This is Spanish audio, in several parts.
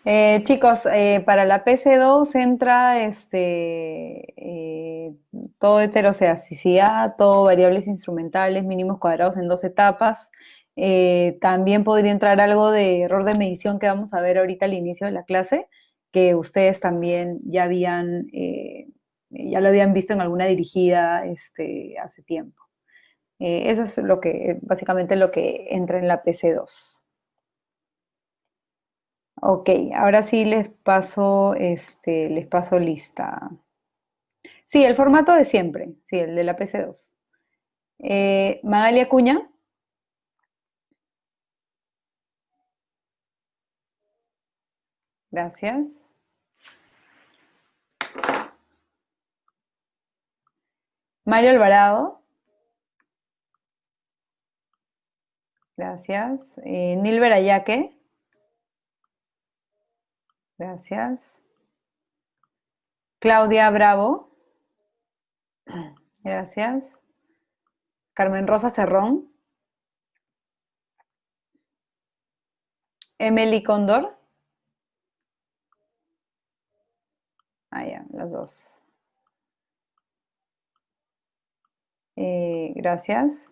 Chicos, para la PC2 entra todo heterocedasticidad, todo variables instrumentales, mínimos cuadrados en dos etapas. También podría entrar algo de error de medición que vamos a ver ahorita al inicio de la clase, que ustedes también ya lo habían visto en alguna dirigida hace tiempo. Eso es básicamente lo que entra en la PC2. Ok, ahora sí les paso lista. Sí, el formato de siempre, sí, el de la PC2. Magalia Acuña, gracias. Mario Alvarado, gracias. Nilber Ayaque, gracias. Claudia Bravo, gracias. Carmen Rosa Cerrón, Emily Cóndor, ya, las dos. Gracias.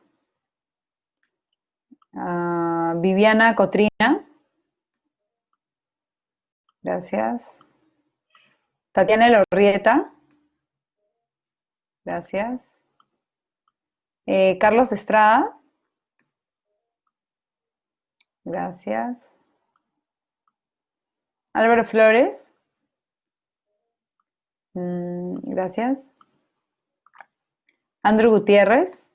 Viviana Cotrina, gracias. Tatiana Elorrieta, gracias. Carlos Estrada, gracias. Álvaro Flores, gracias. Andrew Gutiérrez,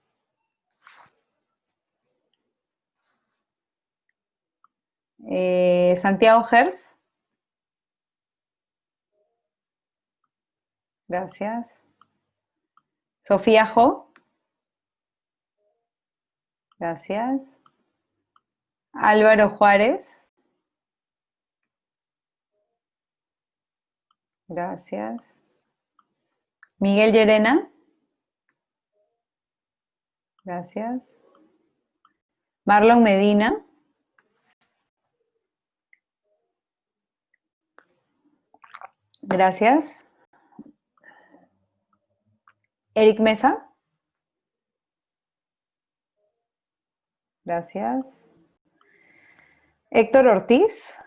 Santiago Gers, gracias. Sofía Jo, gracias. Álvaro Juárez, gracias. Miguel Llerena, gracias. Marlon Medina, gracias. Eric Mesa, gracias. Héctor Ortiz,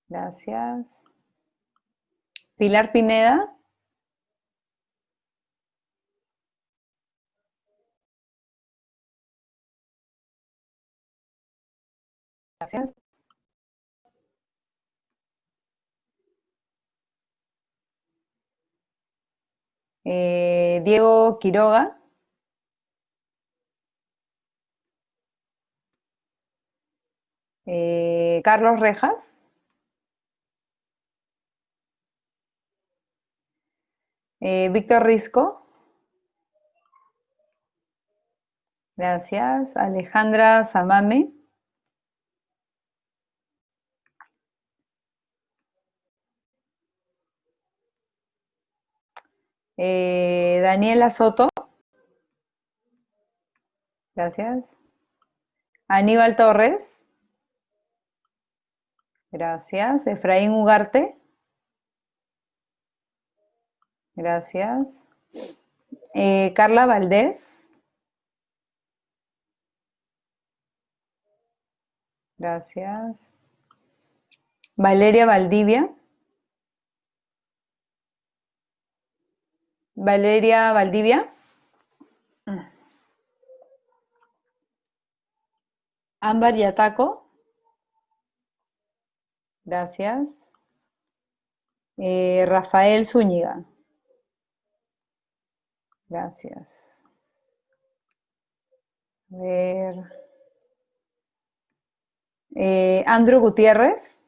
gracias. Pilar Pineda, gracias. Diego Quiroga, Carlos Rejas, Víctor Risco, gracias. Alejandra Samame, Daniela Soto, gracias. Aníbal Torres, gracias. Efraín Ugarte, gracias. Carla Valdés, gracias. Valeria Valdivia, Valeria Valdivia, Ámbar Yataco, gracias. Rafael Zúñiga, gracias. A ver. Andrew Gutiérrez,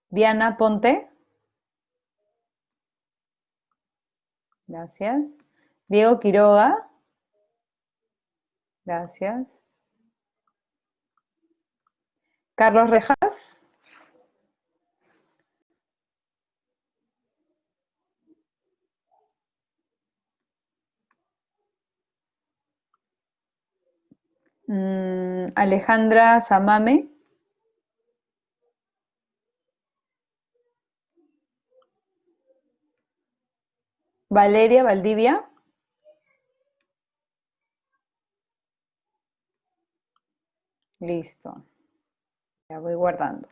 Diana Ponte, gracias. Diego Quiroga, gracias. Carlos Rejas, Alejandra Samame, Valeria Valdivia, listo, ya voy guardando.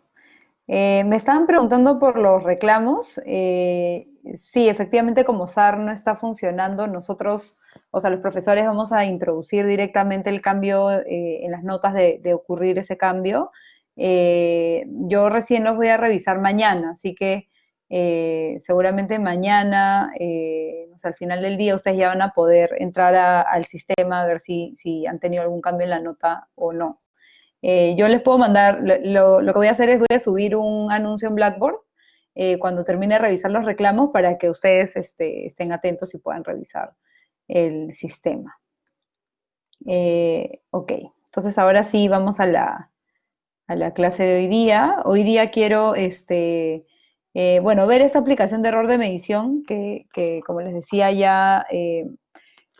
Me estaban preguntando por los reclamos. Sí, efectivamente, como SAR no está funcionando, nosotros, o sea, los profesores vamos a introducir directamente el cambio en las notas de ocurrir ese cambio. Yo recién los voy a revisar mañana, así que seguramente mañana, o sea, al final del día, ustedes ya van a poder entrar al sistema a ver si han tenido algún cambio en la nota o no. Yo les puedo mandar, lo que voy a hacer es voy a subir un anuncio en Blackboard cuando termine de revisar los reclamos para que ustedes estén atentos y puedan revisar el sistema. Ok, entonces ahora sí vamos a la clase de hoy día. Hoy día quiero, bueno, ver esta aplicación de error de medición que como les decía ya,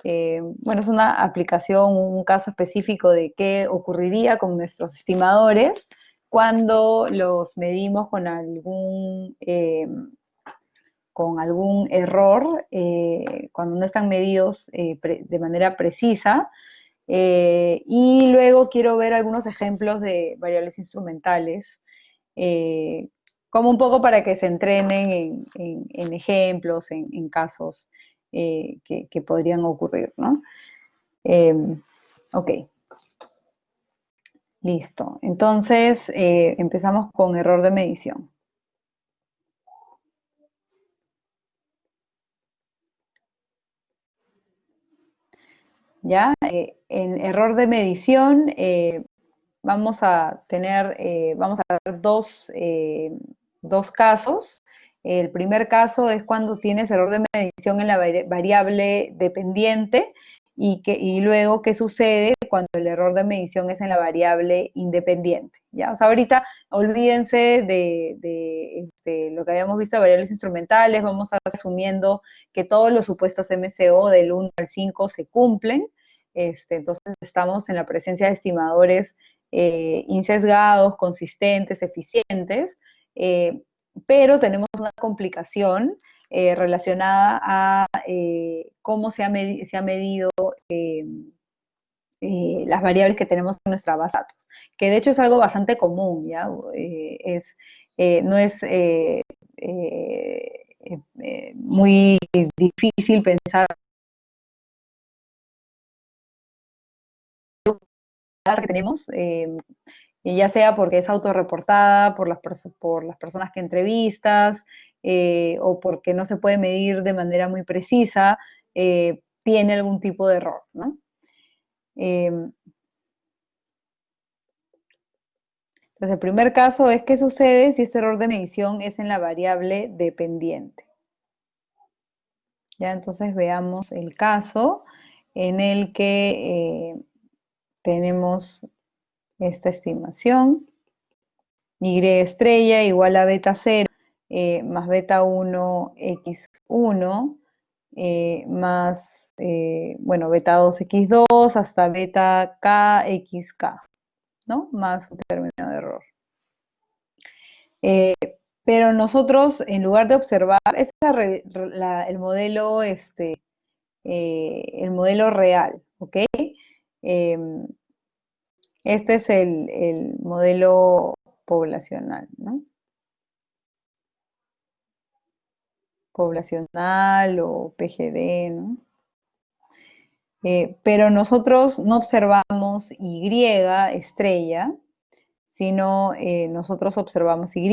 bueno, es una aplicación, un caso específico de qué ocurriría con nuestros estimadores cuando los medimos con algún error, cuando no están medidos de manera precisa. Y luego quiero ver algunos ejemplos de variables instrumentales, eh, como un poco para que se entrenen en ejemplos, en casos que podrían ocurrir, ¿no? Eh, ok, listo. Entonces, empezamos con error de medición. ¿Ya? En error de medición vamos a ver dos casos. El primer caso es cuando tienes error de medición en la variable dependiente y luego qué sucede cuando el error de medición es en la variable independiente. ¿Ya? O sea, ahorita olvídense de lo que habíamos visto de variables instrumentales, vamos a asumiendo que todos los supuestos MCO del 1 al 5 se cumplen. Entonces estamos en la presencia de estimadores insesgados, consistentes, eficientes, pero tenemos una complicación relacionada a cómo se ha medido las variables que tenemos en nuestra base de datos, que de hecho es algo bastante común, ¿ya? No es muy difícil pensar que tenemos, ya sea porque es autorreportada por las personas que entrevistas o porque no se puede medir de manera muy precisa, tiene algún tipo de error, ¿no? Entonces, el primer caso es qué sucede si este error de medición es en la variable dependiente. Ya, entonces veamos el caso en el que tenemos esta estimación. Y estrella igual a beta 0 más beta 1 x1 más, bueno, beta 2 x2 hasta beta k xk, ¿no? Más un término de error. Pero nosotros, en lugar de observar, este es el modelo real, ¿ok? Este es el modelo poblacional, ¿no? Poblacional o PGD, ¿no? Pero nosotros no observamos Y estrella, sino nosotros observamos Y.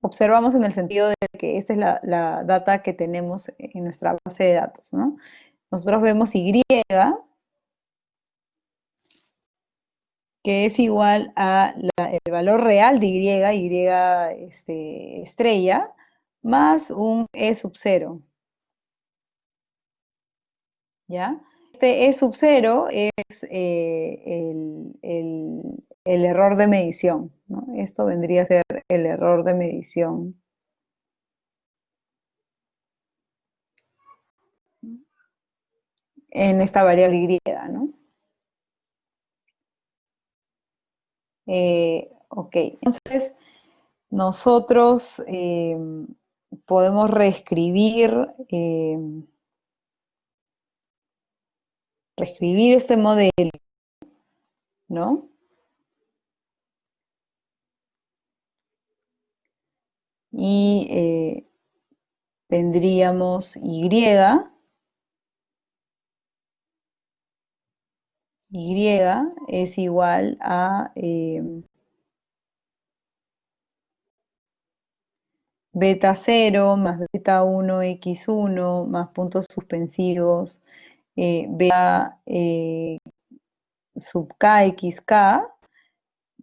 Observamos en el sentido de que esta es la data que tenemos en nuestra base de datos, ¿no? Nosotros vemos Y, que es igual a el valor real de estrella, más un E sub 0, ¿ya? Este E sub 0 es el error de medición, ¿no? Esto vendría a ser el error de medición. en esta variable y, ¿no? Ok, entonces nosotros podemos reescribir este modelo, ¿no? Y tendríamos y es igual a beta 0 más beta 1 x1 más puntos suspensivos beta sub k x k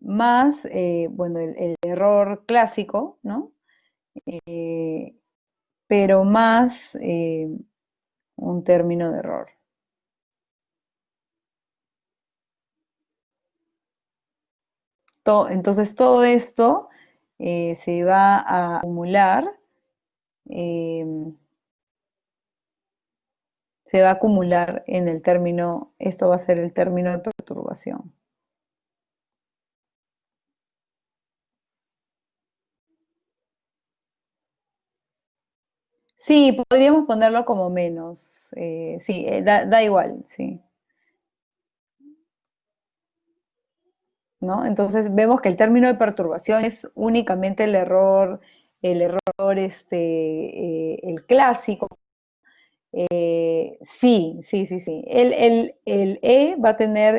más, bueno, el error clásico, ¿no? Eh, pero más un término de error. Entonces todo esto se va a acumular, eh, se va a acumular en el término, esto va a ser el término de perturbación. Sí, podríamos ponerlo como menos, sí, da igual, sí, ¿no? Entonces vemos que el término de perturbación es únicamente el clásico. Sí, sí, sí, sí. El E va a tener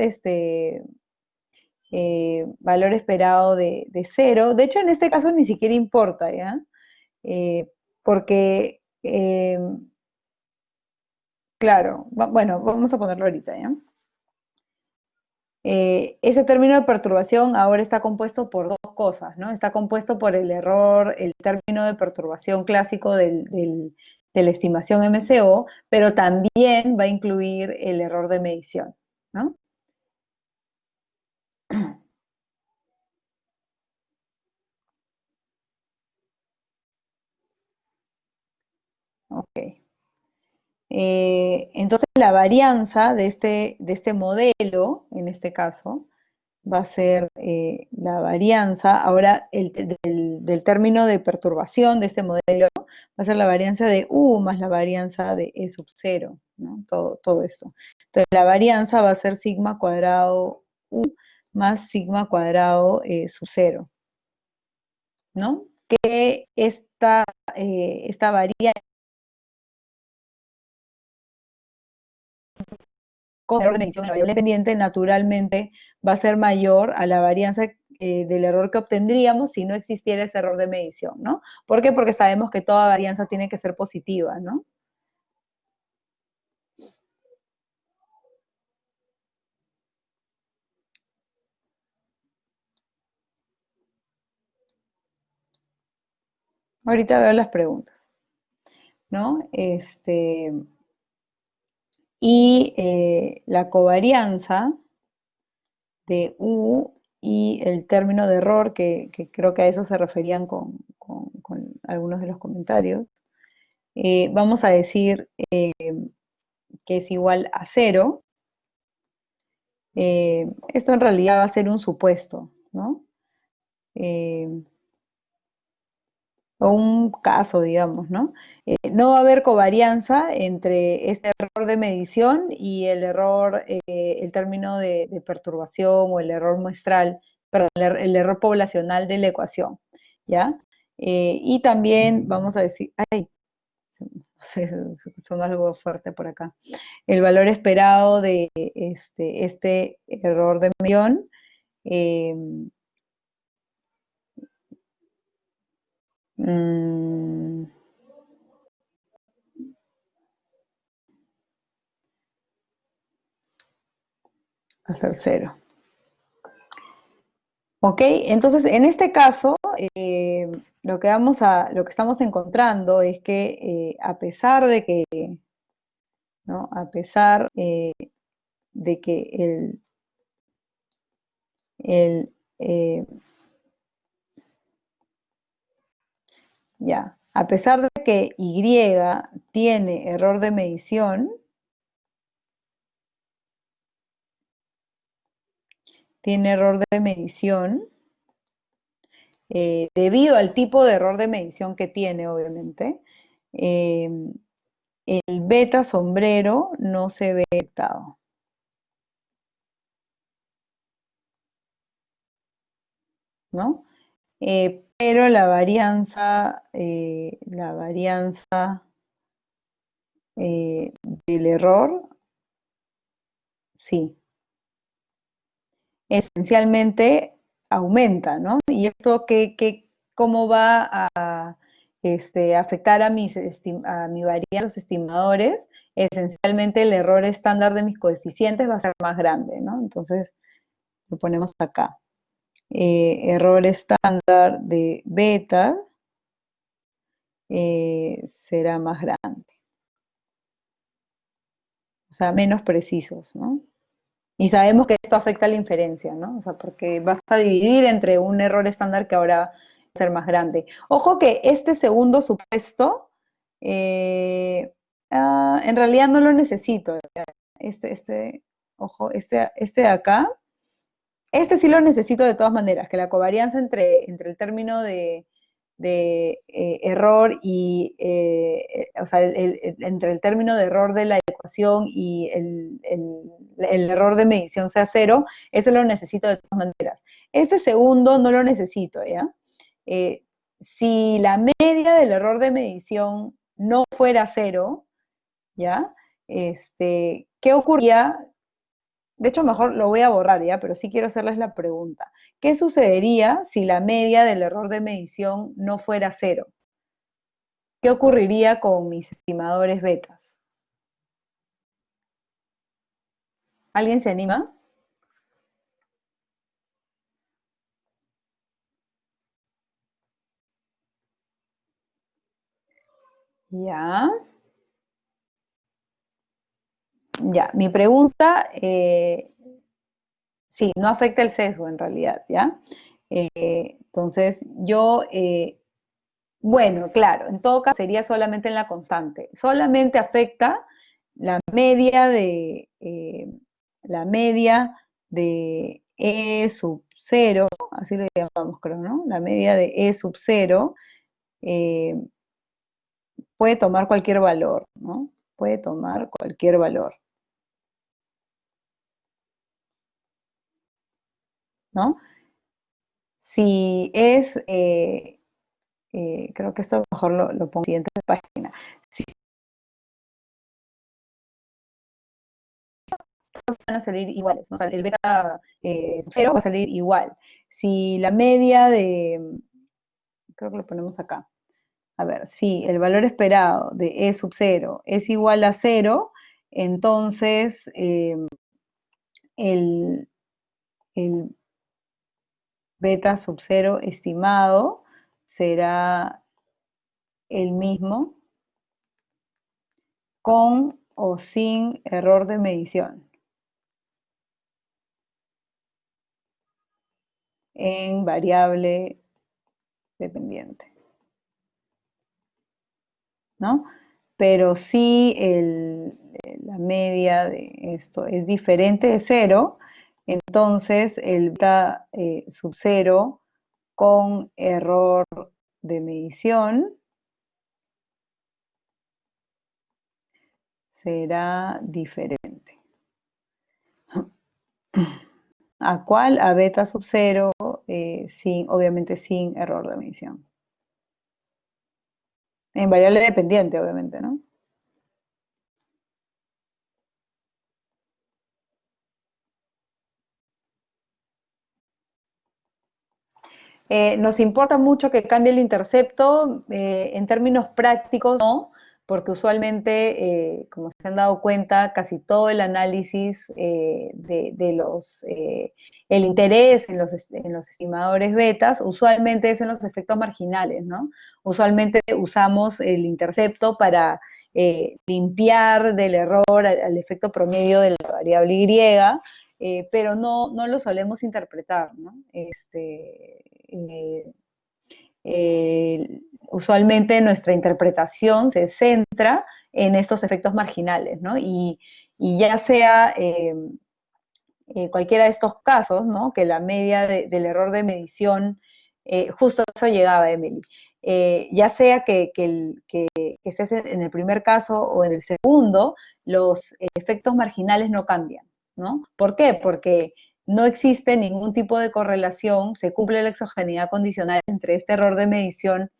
valor esperado de 0. De hecho, en este caso ni siquiera importa, ¿ya? Porque, claro, bueno, vamos a ponerlo ahorita, ¿ya? Ese término de perturbación ahora está compuesto por dos cosas, ¿no? Está compuesto por el error, el término de perturbación clásico de la estimación MCO, pero también va a incluir el error de medición, ¿no? Ok. Entonces la varianza de este modelo, en este caso, va a ser la varianza, ahora del término de perturbación de este modelo, va a ser la varianza de U más la varianza de E sub 0, ¿no? Todo esto. Entonces la varianza va a ser sigma cuadrado U más sigma cuadrado sub 0, ¿no? Que esta varianza con error de medición en la variable dependiente, naturalmente va a ser mayor a la varianza del error que obtendríamos si no existiera ese error de medición, ¿no? ¿Por qué? Porque sabemos que toda varianza tiene que ser positiva, ¿no? Ahorita veo las preguntas, ¿no? Y la covarianza de U y el término de error, que creo que a eso se referían con algunos de los comentarios, vamos a decir que es igual a 0. Esto en realidad va a ser un supuesto, ¿no? Eh, o un caso, digamos, ¿no? No va a haber covarianza entre este error de medición y el error, el término de perturbación o el error muestral, perdón, el error poblacional de la ecuación, ¿ya? Y también vamos a decir, ay, sonó algo fuerte por acá. El valor esperado de este error de medición eh, mm, va a ser 0. Ok, entonces en este caso, lo que estamos encontrando es que a pesar de que, ¿no? A pesar de que el ya, a pesar de que Y tiene error de medición, tiene error de medición, debido al tipo de error de medición que tiene, obviamente, eh, el beta sombrero no se ve detectado, ¿no? Pero la varianza del error, sí, esencialmente aumenta, ¿no? ¿Y esto cómo va a afectar a a mi varianza, los estimadores? Esencialmente el error estándar de mis coeficientes va a ser más grande, ¿no? Entonces lo ponemos acá. Error estándar de betas será más grande, o sea, menos precisos, ¿no? Y sabemos que esto afecta a la inferencia, ¿no? O sea, porque vas a dividir entre un error estándar que ahora va a ser más grande. Ojo que este segundo supuesto, eh, en realidad no lo necesito. Ojo, este de acá, este sí lo necesito de todas maneras, que la covarianza entre el término de error y, o sea, entre el término de error de la ecuación y el error de medición sea cero, ese lo necesito de todas maneras. Este segundo no lo necesito, ¿ya? Eh, si la media del error de medición no fuera cero, ¿ya? ¿Qué ocurría? De hecho, mejor lo voy a borrar ya, pero sí quiero hacerles la pregunta. ¿Qué sucedería si la media del error de medición no fuera cero? ¿Qué ocurriría con mis estimadores betas? ¿Alguien se anima? Ya, ya. Mi pregunta, sí, no afecta el sesgo en realidad, ¿ya? Entonces, bueno, claro, en todo caso sería solamente en la constante. Solamente afecta la media la media de E sub cero, así lo llamamos, creo, ¿no? La media de E sub cero eh, puede tomar cualquier valor, ¿no? Puede tomar cualquier valor, ¿no? Si es, creo que esto mejor lo pongo en la siguiente página. Si van a salir iguales, ¿no? O sea, el beta cero va a salir igual. Si la media creo que lo ponemos acá. A ver, si el valor esperado de E sub cero es igual a cero, entonces el, el beta sub cero estimado será el mismo con o sin error de medición en variable dependiente, ¿no? Pero si la media de esto es diferente de cero, entonces el beta sub cero con error de medición será diferente. ¿A cuál? A beta sub cero, obviamente sin error de medición. En variable dependiente, obviamente, ¿no? Nos importa mucho que cambie el intercepto, en términos prácticos, no, porque usualmente, como se han dado cuenta, casi todo el análisis el interés en los estimadores betas, usualmente es en los efectos marginales, ¿no? Usualmente usamos el intercepto para limpiar del error al efecto promedio de la variable Y, pero no lo solemos interpretar, ¿no? Eh, Usualmente nuestra interpretación se centra en estos efectos marginales, ¿no? Y ya sea cualquiera de estos casos, ¿no? Que la media del error de medición, justo a eso llegaba Emily, ya sea que estés en el primer caso o en el segundo, los efectos marginales no cambian, ¿no? ¿Por qué? Porque no existe ningún tipo de correlación, se cumple la exogeneidad condicional entre este error de medición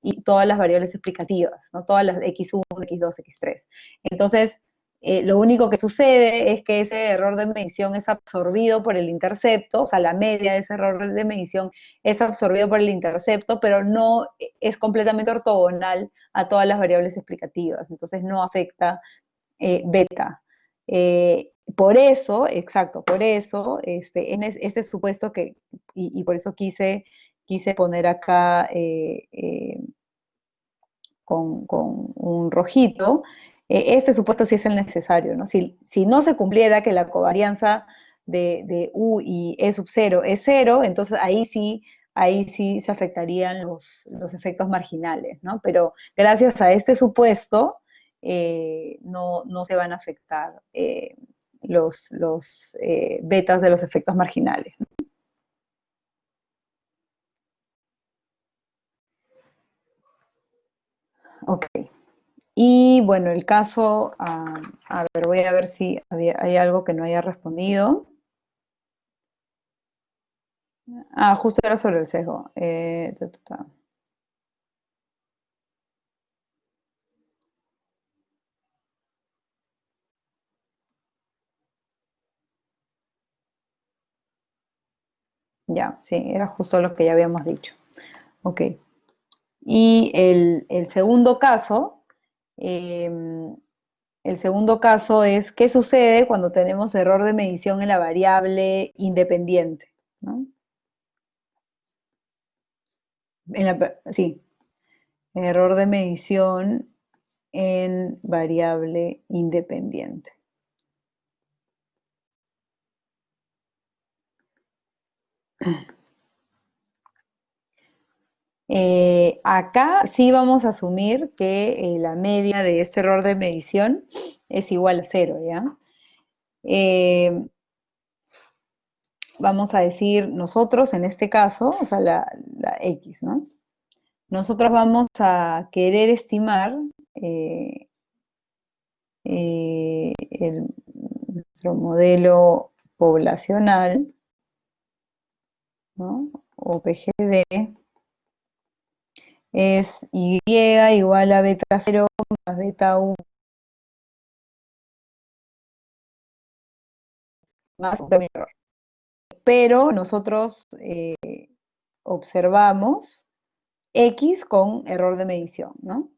y todas las variables explicativas, ¿no? Todas las x1, x2, x3. Entonces, lo único que sucede es que ese error de medición es absorbido por el intercepto, o sea, la media de ese error de medición es absorbido por el intercepto, pero no es completamente ortogonal a todas las variables explicativas, entonces no afecta beta. Por eso, exacto, por eso, en este supuesto y por eso quise poner acá con un rojito, este supuesto sí es el necesario, ¿no? Si no se cumpliera que la covarianza de U y E sub 0 es 0, entonces ahí sí se afectarían los efectos marginales, ¿no? Pero gracias a este supuesto, no se van a afectar los betas de los efectos marginales. Ok. Y bueno, el caso, a ver, voy a ver si hay algo que no haya respondido. Justo era sobre el sesgo. Ya, sí, era justo lo que ya habíamos dicho. Ok. Y el segundo caso, el segundo caso es qué sucede cuando tenemos error de medición en la variable independiente, ¿no? Sí, error de medición en variable independiente. Acá sí vamos a asumir que la media de este error de medición es igual a cero, ¿ya? Eh, Vamos a decir nosotros, en este caso, o sea, la X, ¿no? Nosotros vamos a querer estimar eh, nuestro modelo poblacional, ¿no? O PGD es Y igual a beta 0 más beta 1 más un término error. Pero nosotros observamos X con error de medición, ¿no?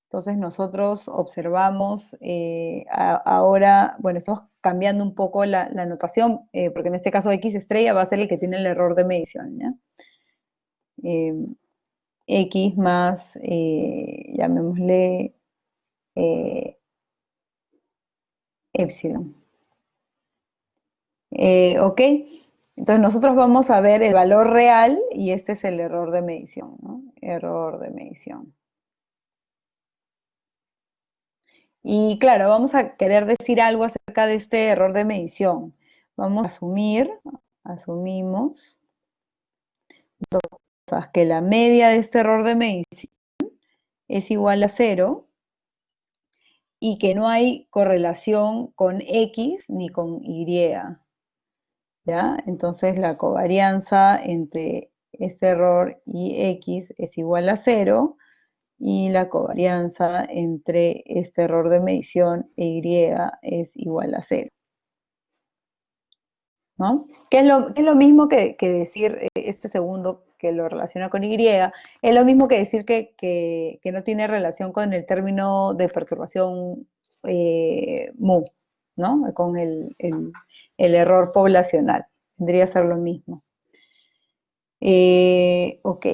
Entonces nosotros observamos ahora, bueno, estamos cambiando un poco la notación, porque en este caso X estrella va a ser el que tiene el error de medición, ¿ya? Eh, X más, llamémosle, eh, epsilon. ¿Ok? Entonces nosotros vamos a ver el valor real y este es el error de medición, ¿no? Error de medición. Y claro, vamos a querer decir algo acerca de este error de medición. Vamos a asumimos dos cosas, que la media de este error de medición es igual a cero y que no hay correlación con X ni con Y, ¿ya? Entonces la covarianza entre este error y X es igual a cero y la covarianza entre este error de medición e Y es igual a cero. ¿No? Que es lo mismo que decir este segundo que lo relaciona con Y, es lo mismo que decir que no tiene relación con el término de perturbación mu, ¿no? Con el error poblacional. Tendría que ser lo mismo. Ok.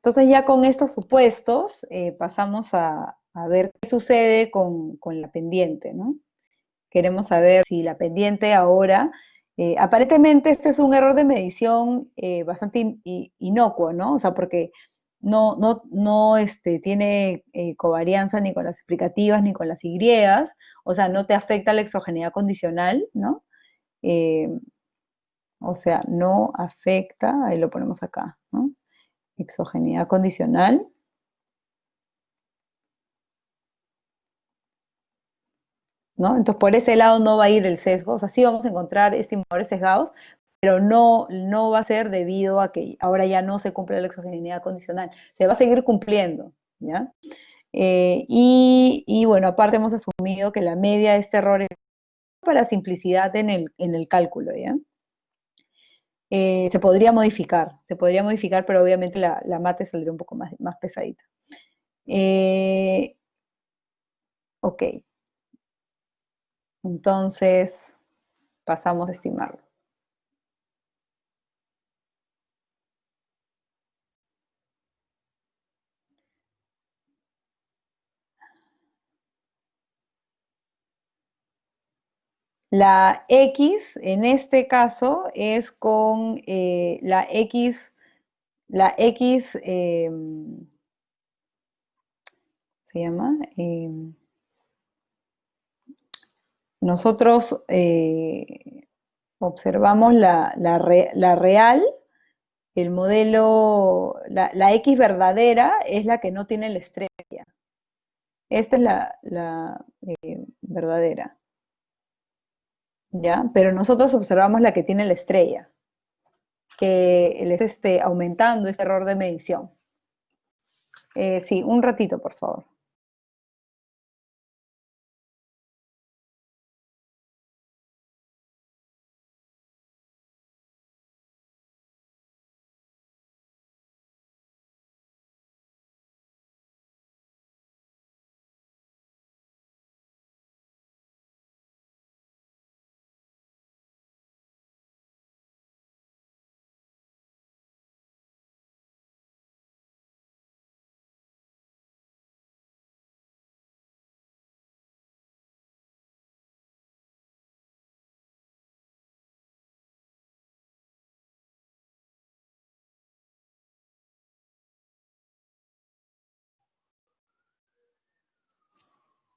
Entonces ya con estos supuestos pasamos a ver qué sucede con la pendiente, ¿no? Queremos saber si la pendiente ahora, aparentemente este es un error de medición bastante inocuo, ¿no? O sea, porque no tiene covarianza ni con las explicativas ni con las Y, o sea, no te afecta la exogeneidad condicional, ¿no? o sea, no afecta, ahí lo ponemos acá, ¿no? Exogeneidad condicional. ¿No? Entonces, por ese lado no va a ir el sesgo, o sea, sí vamos a encontrar estimadores sesgados, pero no va a ser debido a que ahora ya no se cumple la exogeneidad condicional, se va a seguir cumpliendo, ¿ya? Y bueno, aparte hemos asumido que la media de este error es para simplicidad en el cálculo, ¿ya? Se podría modificar, pero obviamente la mate saldría un poco más pesadita. Ok, entonces pasamos a estimarlo. La X en este caso es con la X se llama, nosotros observamos la real, el modelo, la X verdadera es la que no tiene la estrella. Esta es la verdadera, ¿ya? Pero nosotros observamos la que tiene la estrella, que les esté aumentando ese error de medición. Sí, un ratito, por favor.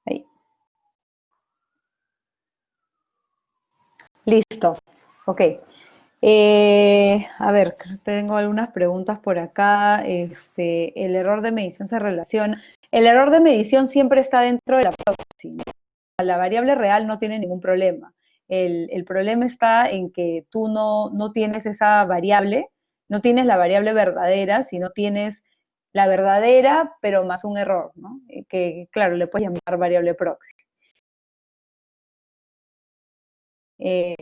Ahí. Listo. Ok. A ver, tengo algunas preguntas por acá. El error de medición se relaciona. El error de medición siempre está dentro de la proxy, ¿no? La variable real no tiene ningún problema. El problema está en que tú no tienes esa variable, no tienes la variable verdadera, sino tienes la verdadera, pero más un error, ¿no? Que, claro, le puedes llamar variable proxy. Eh,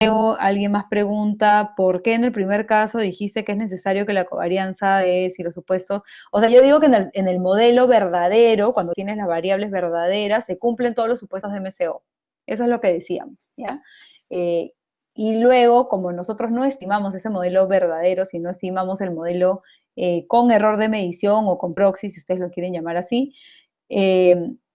Luego alguien más pregunta, ¿por qué en el primer caso dijiste que es necesario que la covarianza de si los supuestos, o sea, yo digo que en el modelo verdadero, cuando tienes las variables verdaderas, se cumplen todos los supuestos de MCO. Eso es lo que decíamos, ¿ya? Eh, y luego, como nosotros no estimamos ese modelo verdadero, sino estimamos el modelo con error de medición o con proxy, si ustedes lo quieren llamar así,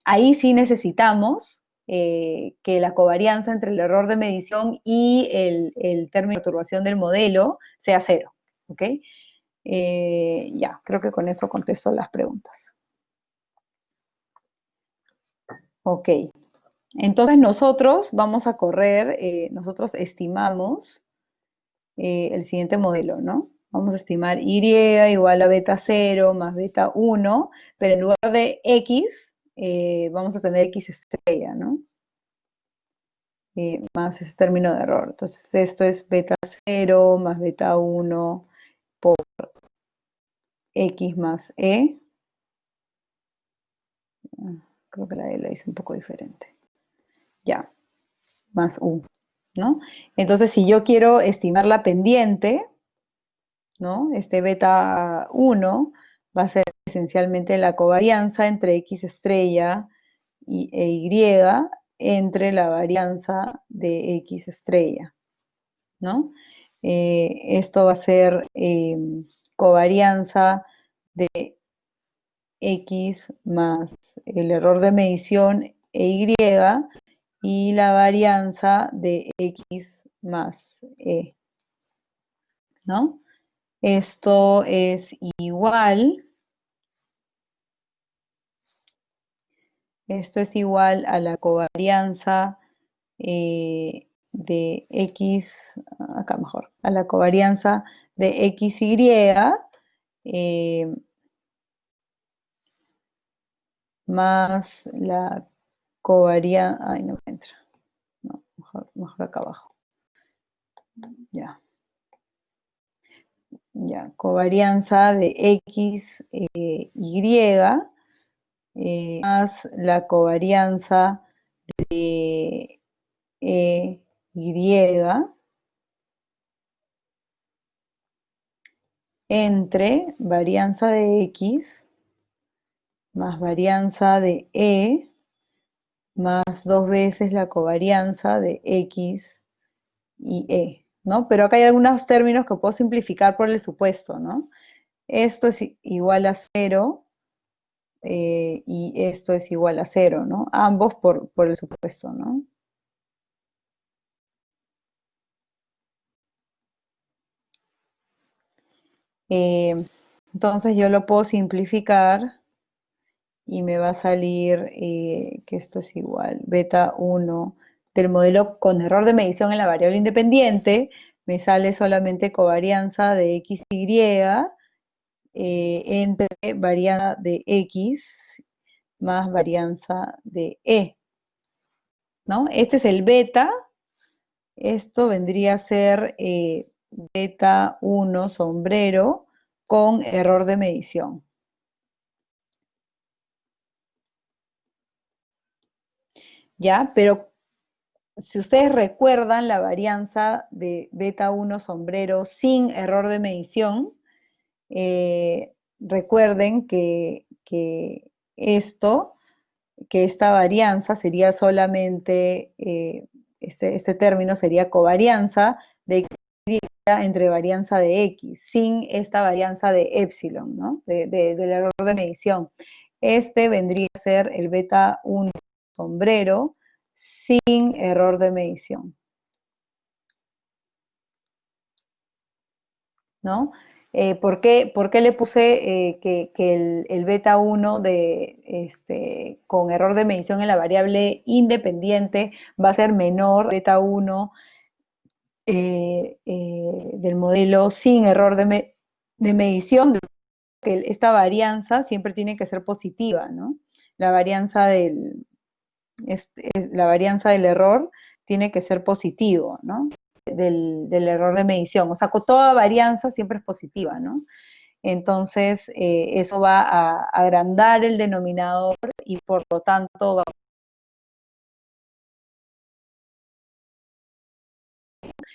ahí sí necesitamos que la covarianza entre el error de medición y el término de perturbación del modelo sea cero, ¿ok? Ya, creo que con eso contesto las preguntas. Ok, entonces nosotros vamos a correr, nosotros estimamos el siguiente modelo, ¿no? Vamos a estimar Y igual a beta 0 más beta 1, pero en lugar de X, vamos a tener X estrella, ¿no? Más ese término de error. Entonces esto es beta 0 más beta 1 por X más E. Creo que la E la hice un poco diferente. Ya, más U, ¿no? Entonces si yo quiero estimar la pendiente, ¿no? Este beta 1 va a ser esencialmente la covarianza entre X estrella e Y entre la varianza de X estrella, ¿no? Esto va a ser covarianza de X más el error de medición e Y la varianza de X más E, ¿no? Esto es igual, a la covarianza de X, acá mejor, a la covarianza de XY, más la covarianza, ay, no me entra, no, mejor acá abajo, ya, ya, covarianza de X, Y, más la covarianza de Y entre varianza de X más varianza de más dos veces la covarianza de X y ¿no? Pero acá hay algunos términos que puedo simplificar por el supuesto, ¿no? Esto es igual a 0 y esto es igual a 0, ¿no? Ambos por el supuesto, ¿no? Eh, entonces yo lo puedo simplificar y me va a salir que esto es igual, beta 1 del modelo con error de medición en la variable independiente, me sale solamente covarianza de XY entre varianza de X más varianza de ¿no? Este es el beta, esto vendría a ser beta 1 sombrero con error de medición. ¿Ya? Pero si ustedes recuerdan la varianza de beta 1 sombrero sin error de medición, recuerden esto, que esta varianza sería solamente, este término sería covarianza de Y entre varianza de X, sin esta varianza de epsilon, ¿no? Del error de medición. Este vendría a ser el beta 1 sombrero sin error de medición, ¿no? ¿Por qué le puse que el beta 1 con error de medición en la variable independiente va a ser menor beta 1 del modelo sin error de medición? Que esta varianza siempre tiene que ser positiva, ¿no? La varianza la varianza del error tiene que ser positivo, ¿no? Del error de medición. O sea, con toda varianza siempre es positiva, ¿no? Entonces, eso va a agrandar el denominador y por lo tanto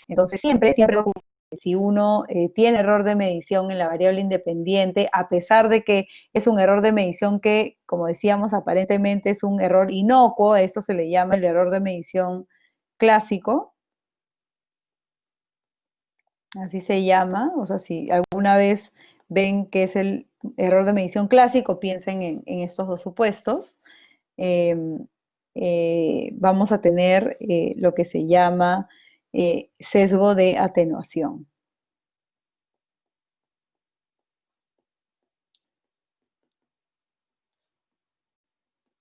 entonces siempre va a ocurrir. Si uno tiene error de medición en la variable independiente, a pesar de que es un error de medición que, como decíamos, aparentemente es un error inocuo, a esto se le llama el error de medición clásico, así se llama, o sea, si alguna vez ven que es el error de medición clásico, piensen en estos dos supuestos. Eh, Vamos a tener lo que se llama sesgo de atenuación.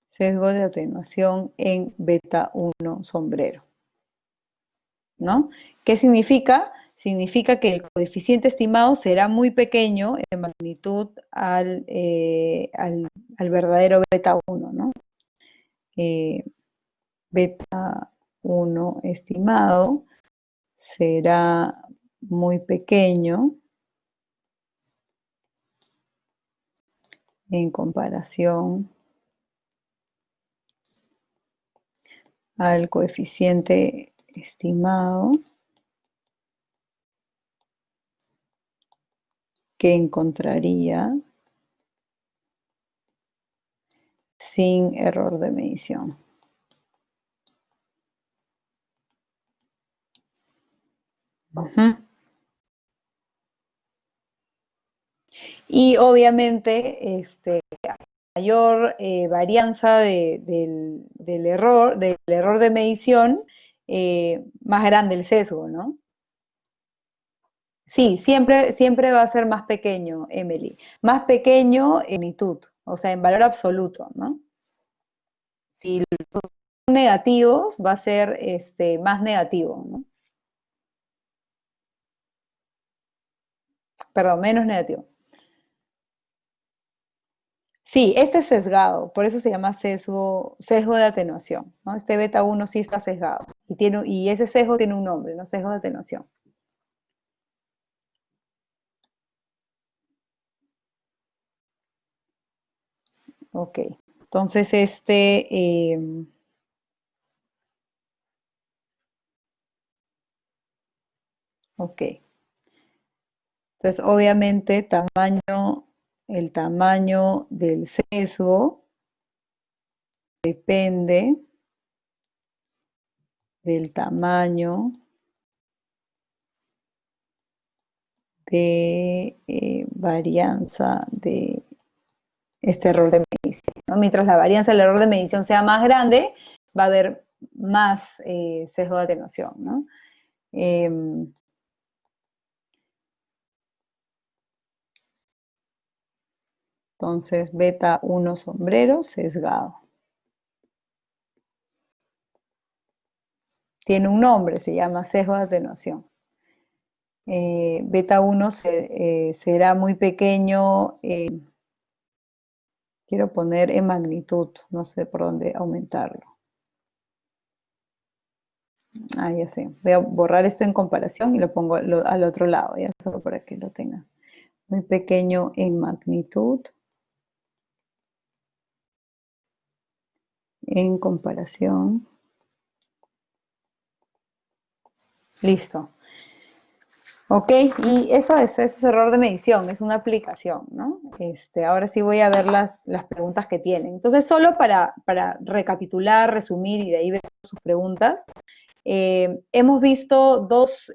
Sesgo de atenuación en beta 1 sombrero, ¿no? ¿Qué significa? Significa que el coeficiente estimado será muy pequeño en magnitud al verdadero beta 1, ¿no? Beta 1 estimado será muy pequeño en comparación al coeficiente estimado que encontraría sin error de medición. Y obviamente, mayor varianza del error de medición, más grande el sesgo, ¿no? Sí, siempre va a ser más pequeño, Emily. Más pequeño en magnitud, o sea, en valor absoluto, ¿no? Si negativos, va a ser más negativo, ¿no? Perdón, menos negativo. Sí, este es sesgado, por eso se llama sesgo de atenuación, ¿no? Este beta 1 sí está sesgado y ese sesgo tiene un nombre, ¿no? Sesgo de atenuación. Ok, entonces ok. Entonces, obviamente, el tamaño del sesgo depende del tamaño de varianza de este error de medición, ¿no? Mientras la varianza del error de medición sea más grande, va a haber más sesgo de atenuación, ¿no? Eh, entonces, beta 1 sombrero sesgado. Tiene un nombre, se llama sesgo de atenuación. Beta 1 será muy pequeño, quiero poner en magnitud, no sé por dónde aumentarlo. Ah, ya sé, voy a borrar esto en comparación y lo pongo al otro lado, ya solo para que lo tenga. Muy pequeño en magnitud, en comparación. Listo. Ok, y eso es error de medición, es una aplicación, ¿no? Ahora sí voy a ver las preguntas que tienen. Entonces, solo para recapitular, resumir y de ahí ver sus preguntas, hemos visto dos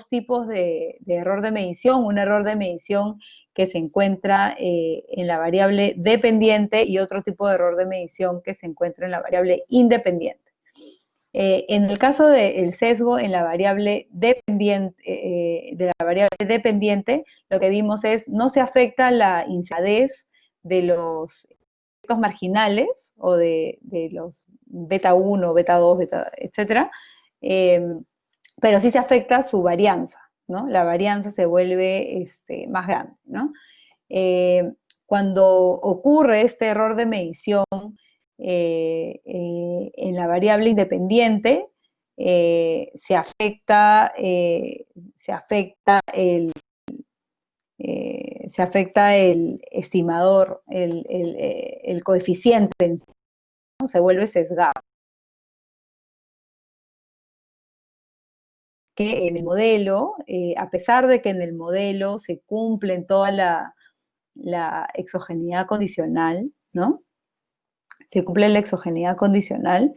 tipos de error de medición. Un error de medición que se encuentra en la variable dependiente y otro tipo de error de medición que se encuentra en la variable independiente. En el caso del sesgo en la variable dependiente, lo que vimos es no se afecta la incidez de los efectos marginales o de los beta 1, beta 2, beta, etcétera, pero sí se afecta su varianza, ¿no? La varianza se vuelve más grande, ¿no? Cuando ocurre este error de medición en la variable independiente, se afecta el estimador, el coeficiente, ¿no? Se vuelve sesgado. Que en el modelo, a pesar de que en el modelo se cumplen toda la exogeneidad condicional, ¿no? Se cumple la exogeneidad condicional.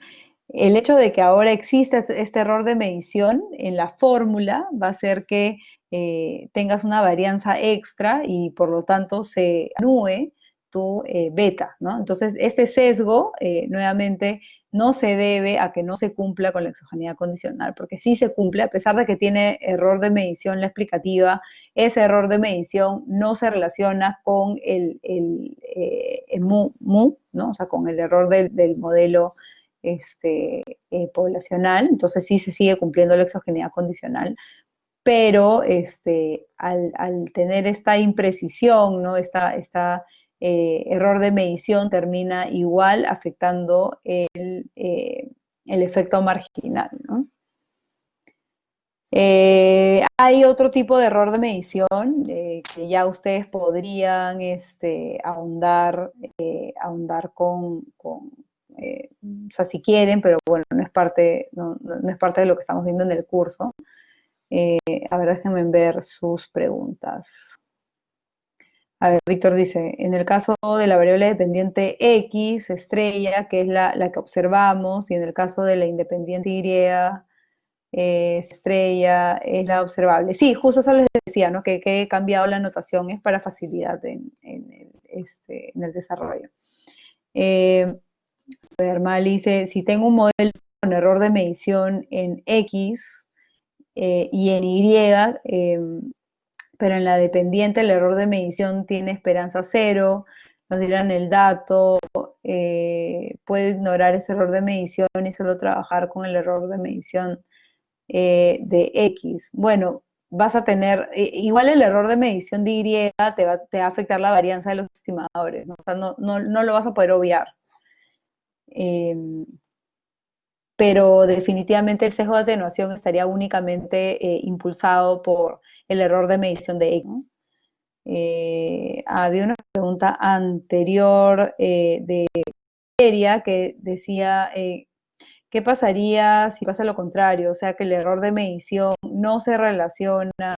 El hecho de que ahora exista este error de medición en la fórmula va a hacer que tengas una varianza extra y por lo tanto se anúe tu beta, ¿no? Entonces, este sesgo, nuevamente, no se debe a que no se cumpla con la exogeneidad condicional, porque sí se cumple, a pesar de que tiene error de medición la explicativa, ese error de medición no se relaciona con el mu, ¿no? O sea, con el error del modelo poblacional, entonces sí se sigue cumpliendo la exogeneidad condicional, pero al tener esta imprecisión, ¿no? esta error de medición termina igual afectando el efecto marginal, ¿no? Hay otro tipo de error de medición que ya ustedes podrían ahondar o sea, si quieren, pero bueno, no es parte de lo que estamos viendo en el curso. A ver, déjenme ver sus preguntas. A ver, Víctor dice, en el caso de la variable dependiente X, estrella, que es la que observamos, y en el caso de la independiente Y, estrella, es la observable. Sí, justo eso les decía, ¿no? Que he cambiado la notación, es para facilidad en el desarrollo. A ver, Mal dice, si tengo un modelo con error de medición en X y en Y, pero en la dependiente el error de medición tiene esperanza cero, nos dirán el dato, puedo ignorar ese error de medición y solo trabajar con el error de medición de X. Bueno, vas a tener, igual el error de medición de Y te va a afectar la varianza de los estimadores, ¿no? O sea, no lo vas a poder obviar. Eh, pero definitivamente el sesgo de atenuación estaría únicamente impulsado por el error de medición de X, ¿no? Había una pregunta anterior de Seria que decía, ¿qué pasaría si pasa lo contrario? O sea, que el error de medición no se relaciona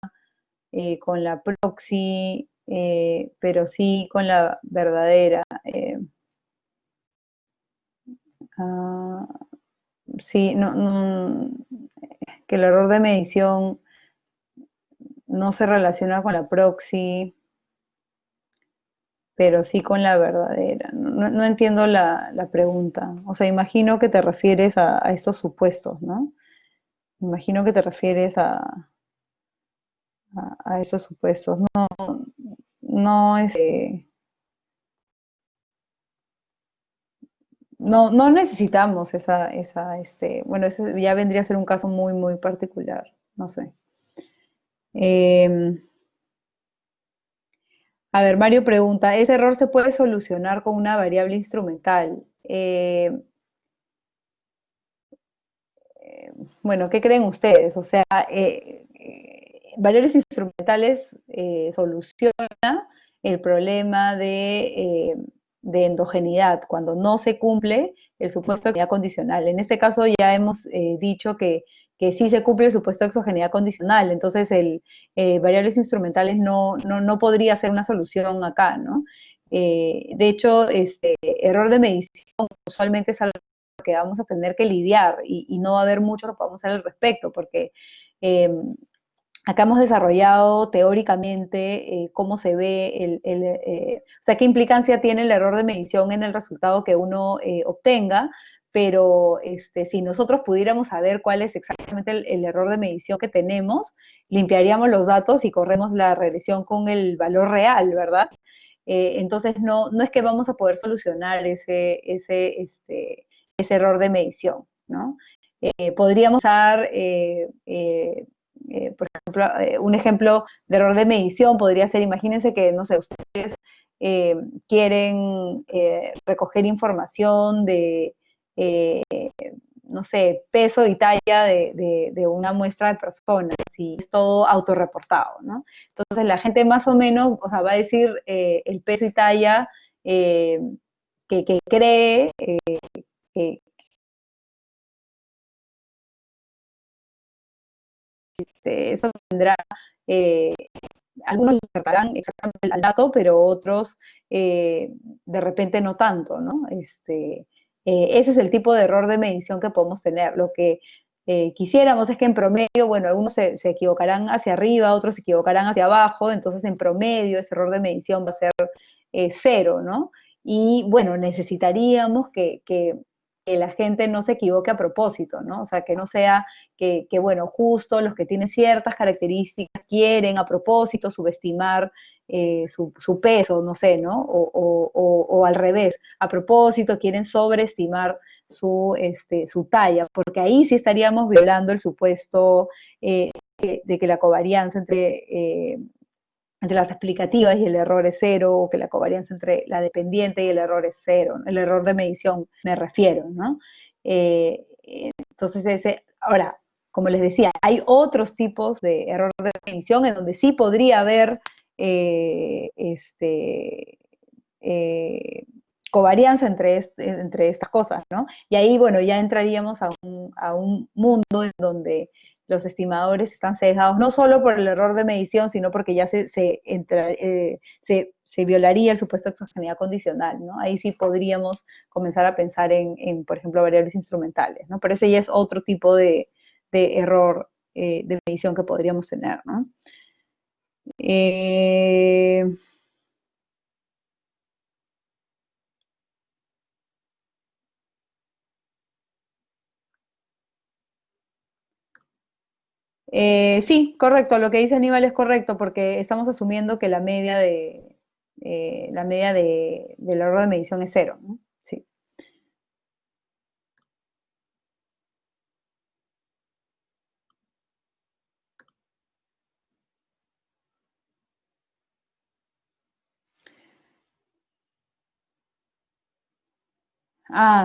con la proxy, pero sí con la verdadera. Ah, sí, que el error de medición no se relaciona con la proxy, pero sí con la verdadera. No entiendo la pregunta. O sea, imagino que te refieres a estos supuestos, ¿no? Imagino que te refieres a esos supuestos. No, no necesitamos bueno, ese ya vendría a ser un caso muy, muy particular. No sé. Eh, a ver, Mario pregunta, ¿ese error se puede solucionar con una variable instrumental? Bueno, ¿qué creen ustedes? O sea, variables instrumentales soluciona el problema de endogeneidad cuando no se cumple el supuesto de exogeneidad condicional. En este caso ya hemos dicho que sí se cumple el supuesto de exogeneidad condicional, entonces variables instrumentales no podría ser una solución acá, ¿no? De hecho, error de medición usualmente es algo que vamos a tener que lidiar y no va a haber mucho que podamos hacer al respecto, porque eh, acá hemos desarrollado teóricamente cómo se ve o sea, qué implicancia tiene el error de medición en el resultado que uno obtenga, pero si nosotros pudiéramos saber cuál es exactamente el error de medición que tenemos, limpiaríamos los datos y corremos la regresión con el valor real, ¿verdad? Entonces no es que vamos a poder solucionar ese error de medición, ¿no? Podríamos usar, por ejemplo, un ejemplo de error de medición podría ser, imagínense que, no sé, ustedes quieren recoger información eh, no sé, peso y talla de una muestra de personas y es todo autorreportado, ¿no? Entonces la gente más o menos, o sea, va a decir el peso y talla eh, que cree que eso tendrá, eh, algunos acertarán exactamente al dato, pero otros de repente no tanto, ¿no? Ese es el tipo de error de medición que podemos tener. Lo que quisiéramos es que en promedio, bueno, algunos se equivocarán hacia arriba, otros se equivocarán hacia abajo, entonces en promedio ese error de medición va a ser cero, ¿no? Y bueno, necesitaríamos que la gente no se equivoque a propósito, ¿no? O sea, que no sea bueno, justo los que tienen ciertas características quieren a propósito subestimar su peso, no sé, ¿no? O al revés, a propósito quieren sobreestimar su talla, porque ahí sí estaríamos violando el supuesto de que la covarianza entre las explicativas y el error es cero, o que la covarianza entre la dependiente y el error es cero, el error de medición me refiero, ¿no? Entonces, ahora, como les decía, hay otros tipos de error de medición en donde sí podría haber eh, covarianza entre estas cosas, ¿no? Y ahí, bueno, ya entraríamos a un mundo en donde los estimadores están sesgados no solo por el error de medición, sino porque ya se violaría el supuesto de exogeneidad condicional, ¿no? Ahí sí podríamos comenzar a pensar por ejemplo, variables instrumentales, ¿no? Pero ese ya es otro tipo de error de medición que podríamos tener, ¿no? Eh, sí, correcto, lo que dice Aníbal es correcto, porque estamos asumiendo que la media del error de medición es cero, ¿no? Sí.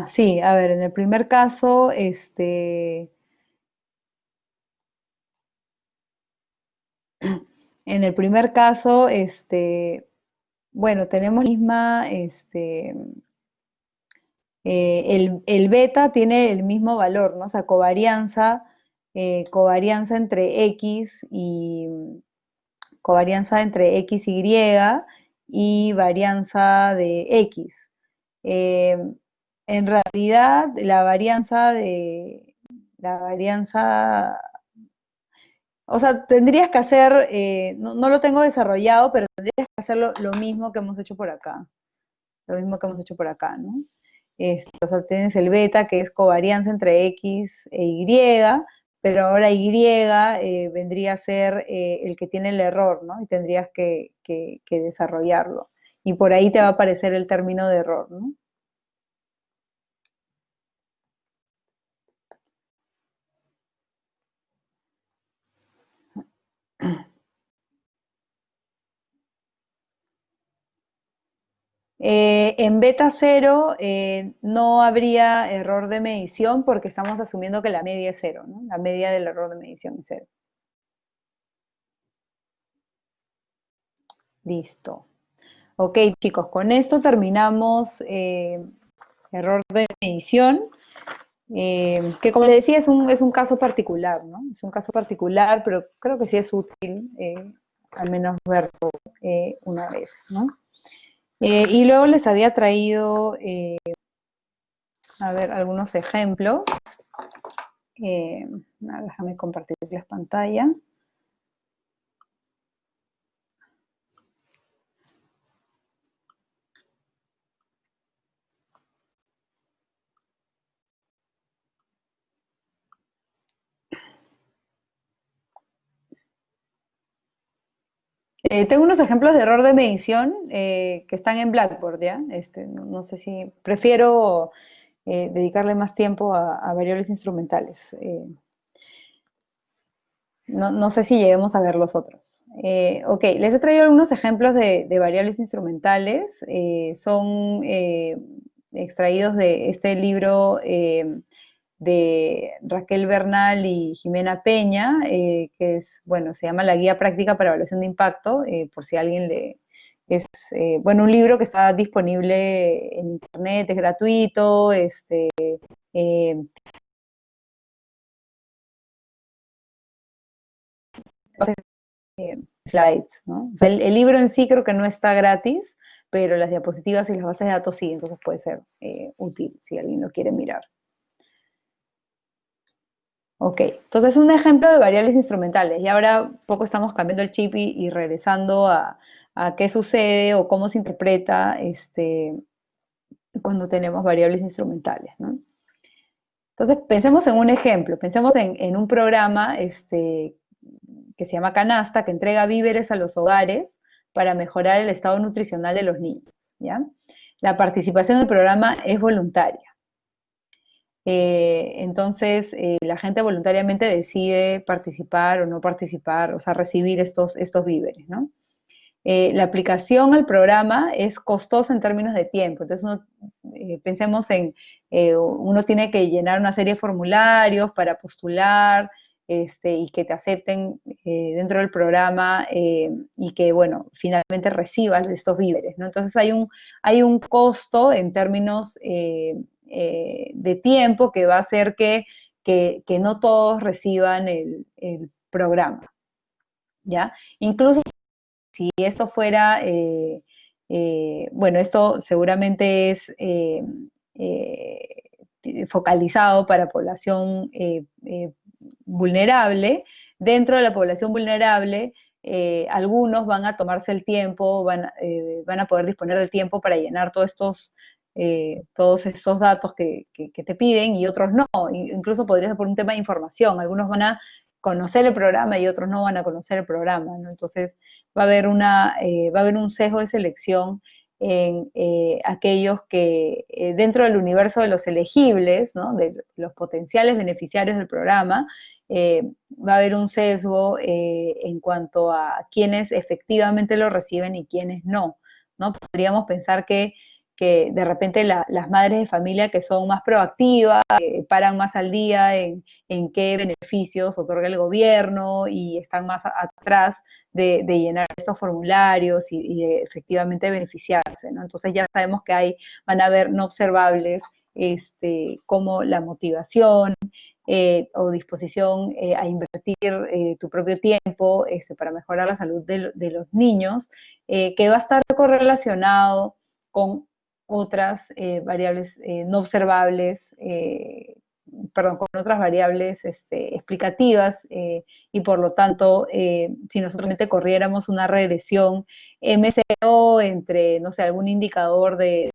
Sí, a ver, en el primer caso, en el primer caso, bueno, tenemos la misma, el beta tiene el mismo valor, ¿no? O sea, covarianza entre X y covarianza entre X y y varianza de X. Eh, en realidad, la varianza, o sea, tendrías que hacer, no lo tengo desarrollado, pero tendrías que hacer lo mismo que hemos hecho por acá, lo mismo que hemos hecho por acá, ¿no? O sea, tienes el beta, que es covarianza entre X e Y, pero ahora Y vendría a ser el que tiene el error, ¿no? Y tendrías que desarrollarlo. Y por ahí te va a aparecer el término de error, ¿no? En beta cero no habría error de medición porque estamos asumiendo que la media es cero, ¿no? La media del error de medición es cero. Listo. Ok, chicos, con esto terminamos error de medición, que como les decía es un caso particular, ¿no? Es un caso particular, pero creo que sí es útil al menos verlo una vez, ¿no? Y luego les había traído, a ver, algunos ejemplos. Déjame compartirles pantalla. Tengo unos ejemplos de error de medición que están en Blackboard, ¿ya? No sé si prefiero dedicarle más tiempo a variables instrumentales. No sé si lleguemos a ver los otros. Ok, les he traído algunos ejemplos de variables instrumentales. Son extraídos de este libro de Raquel Bernal y Jimena Peña, que es, bueno, se llama La Guía Práctica para Evaluación de Impacto, por si alguien le... Es, bueno, un libro que está disponible en internet, es gratuito, eh, slides, ¿no? O sea, el libro en sí creo que no está gratis, pero las diapositivas y las bases de datos sí, entonces puede ser útil si alguien lo quiere mirar. Ok, entonces un ejemplo de variables instrumentales. Y ahora un poco estamos cambiando el chip y regresando a qué sucede o cómo se interpreta cuando tenemos variables instrumentales, ¿no? Entonces pensemos en un ejemplo, pensemos en un programa que se llama Canasta, que entrega víveres a los hogares para mejorar el estado nutricional de los niños, ¿ya? La participación en el programa es voluntaria. Entonces, la gente voluntariamente decide participar o no participar, o sea, recibir estos víveres, ¿no? La aplicación al programa es costosa en términos de tiempo. Entonces, pensemos en, uno tiene que llenar una serie de formularios para postular y que te acepten dentro del programa y que, bueno, finalmente recibas estos víveres, ¿no? Entonces, hay un costo en términos de tiempo que va a hacer que no todos reciban el programa, ¿ya? Incluso si esto fuera, bueno, esto seguramente es focalizado para población vulnerable. Dentro de la población vulnerable, algunos van a tomarse el tiempo, van a poder disponer del tiempo para llenar todos estos datos que te piden y otros no. Incluso podría ser por un tema de información. Algunos van a conocer el programa y otros no van a conocer el programa, ¿no? Entonces, va a haber un sesgo de selección en aquellos que dentro del universo de los elegibles, ¿no? De los potenciales beneficiarios del programa, va a haber un sesgo en cuanto a quienes efectivamente lo reciben y quienes no, ¿no? Podríamos pensar que de repente las madres de familia que son más proactivas, paran más al día en qué beneficios otorga el gobierno y están más atrás de llenar estos formularios y de efectivamente beneficiarse, ¿no? Entonces ya sabemos que van a haber no observables como la motivación, o disposición a invertir tu propio tiempo para mejorar la salud de los niños, que va a estar correlacionado con otras variables no observables, perdón, con otras variables explicativas, y por lo tanto, si nosotros corriéramos una regresión MCO entre, no sé, algún indicador de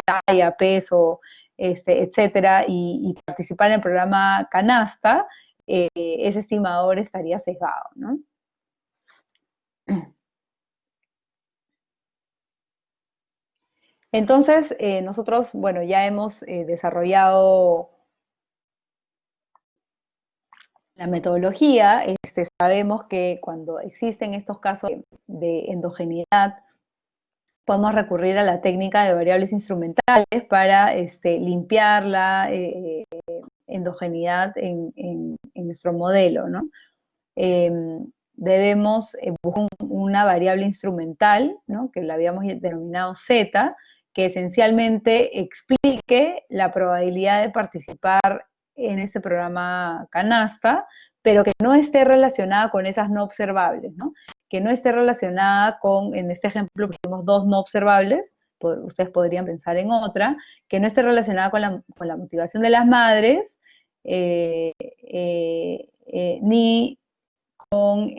talla, peso, etcétera, y participar en el programa Canasta, ese estimador estaría sesgado, ¿no? Entonces, nosotros, bueno, ya hemos desarrollado la metodología. Sabemos que cuando existen estos casos de endogeneidad, podemos recurrir a la técnica de variables instrumentales para limpiar la endogeneidad en nuestro modelo, ¿no? Debemos buscar una variable instrumental, ¿no? Que la habíamos denominado Z, que esencialmente explique la probabilidad de participar en este programa Canasta, pero que no esté relacionada con esas no observables, ¿no? Que no esté relacionada con, en este ejemplo pusimos dos no observables, ustedes podrían pensar en otra, que no esté relacionada con la motivación de las madres, ni con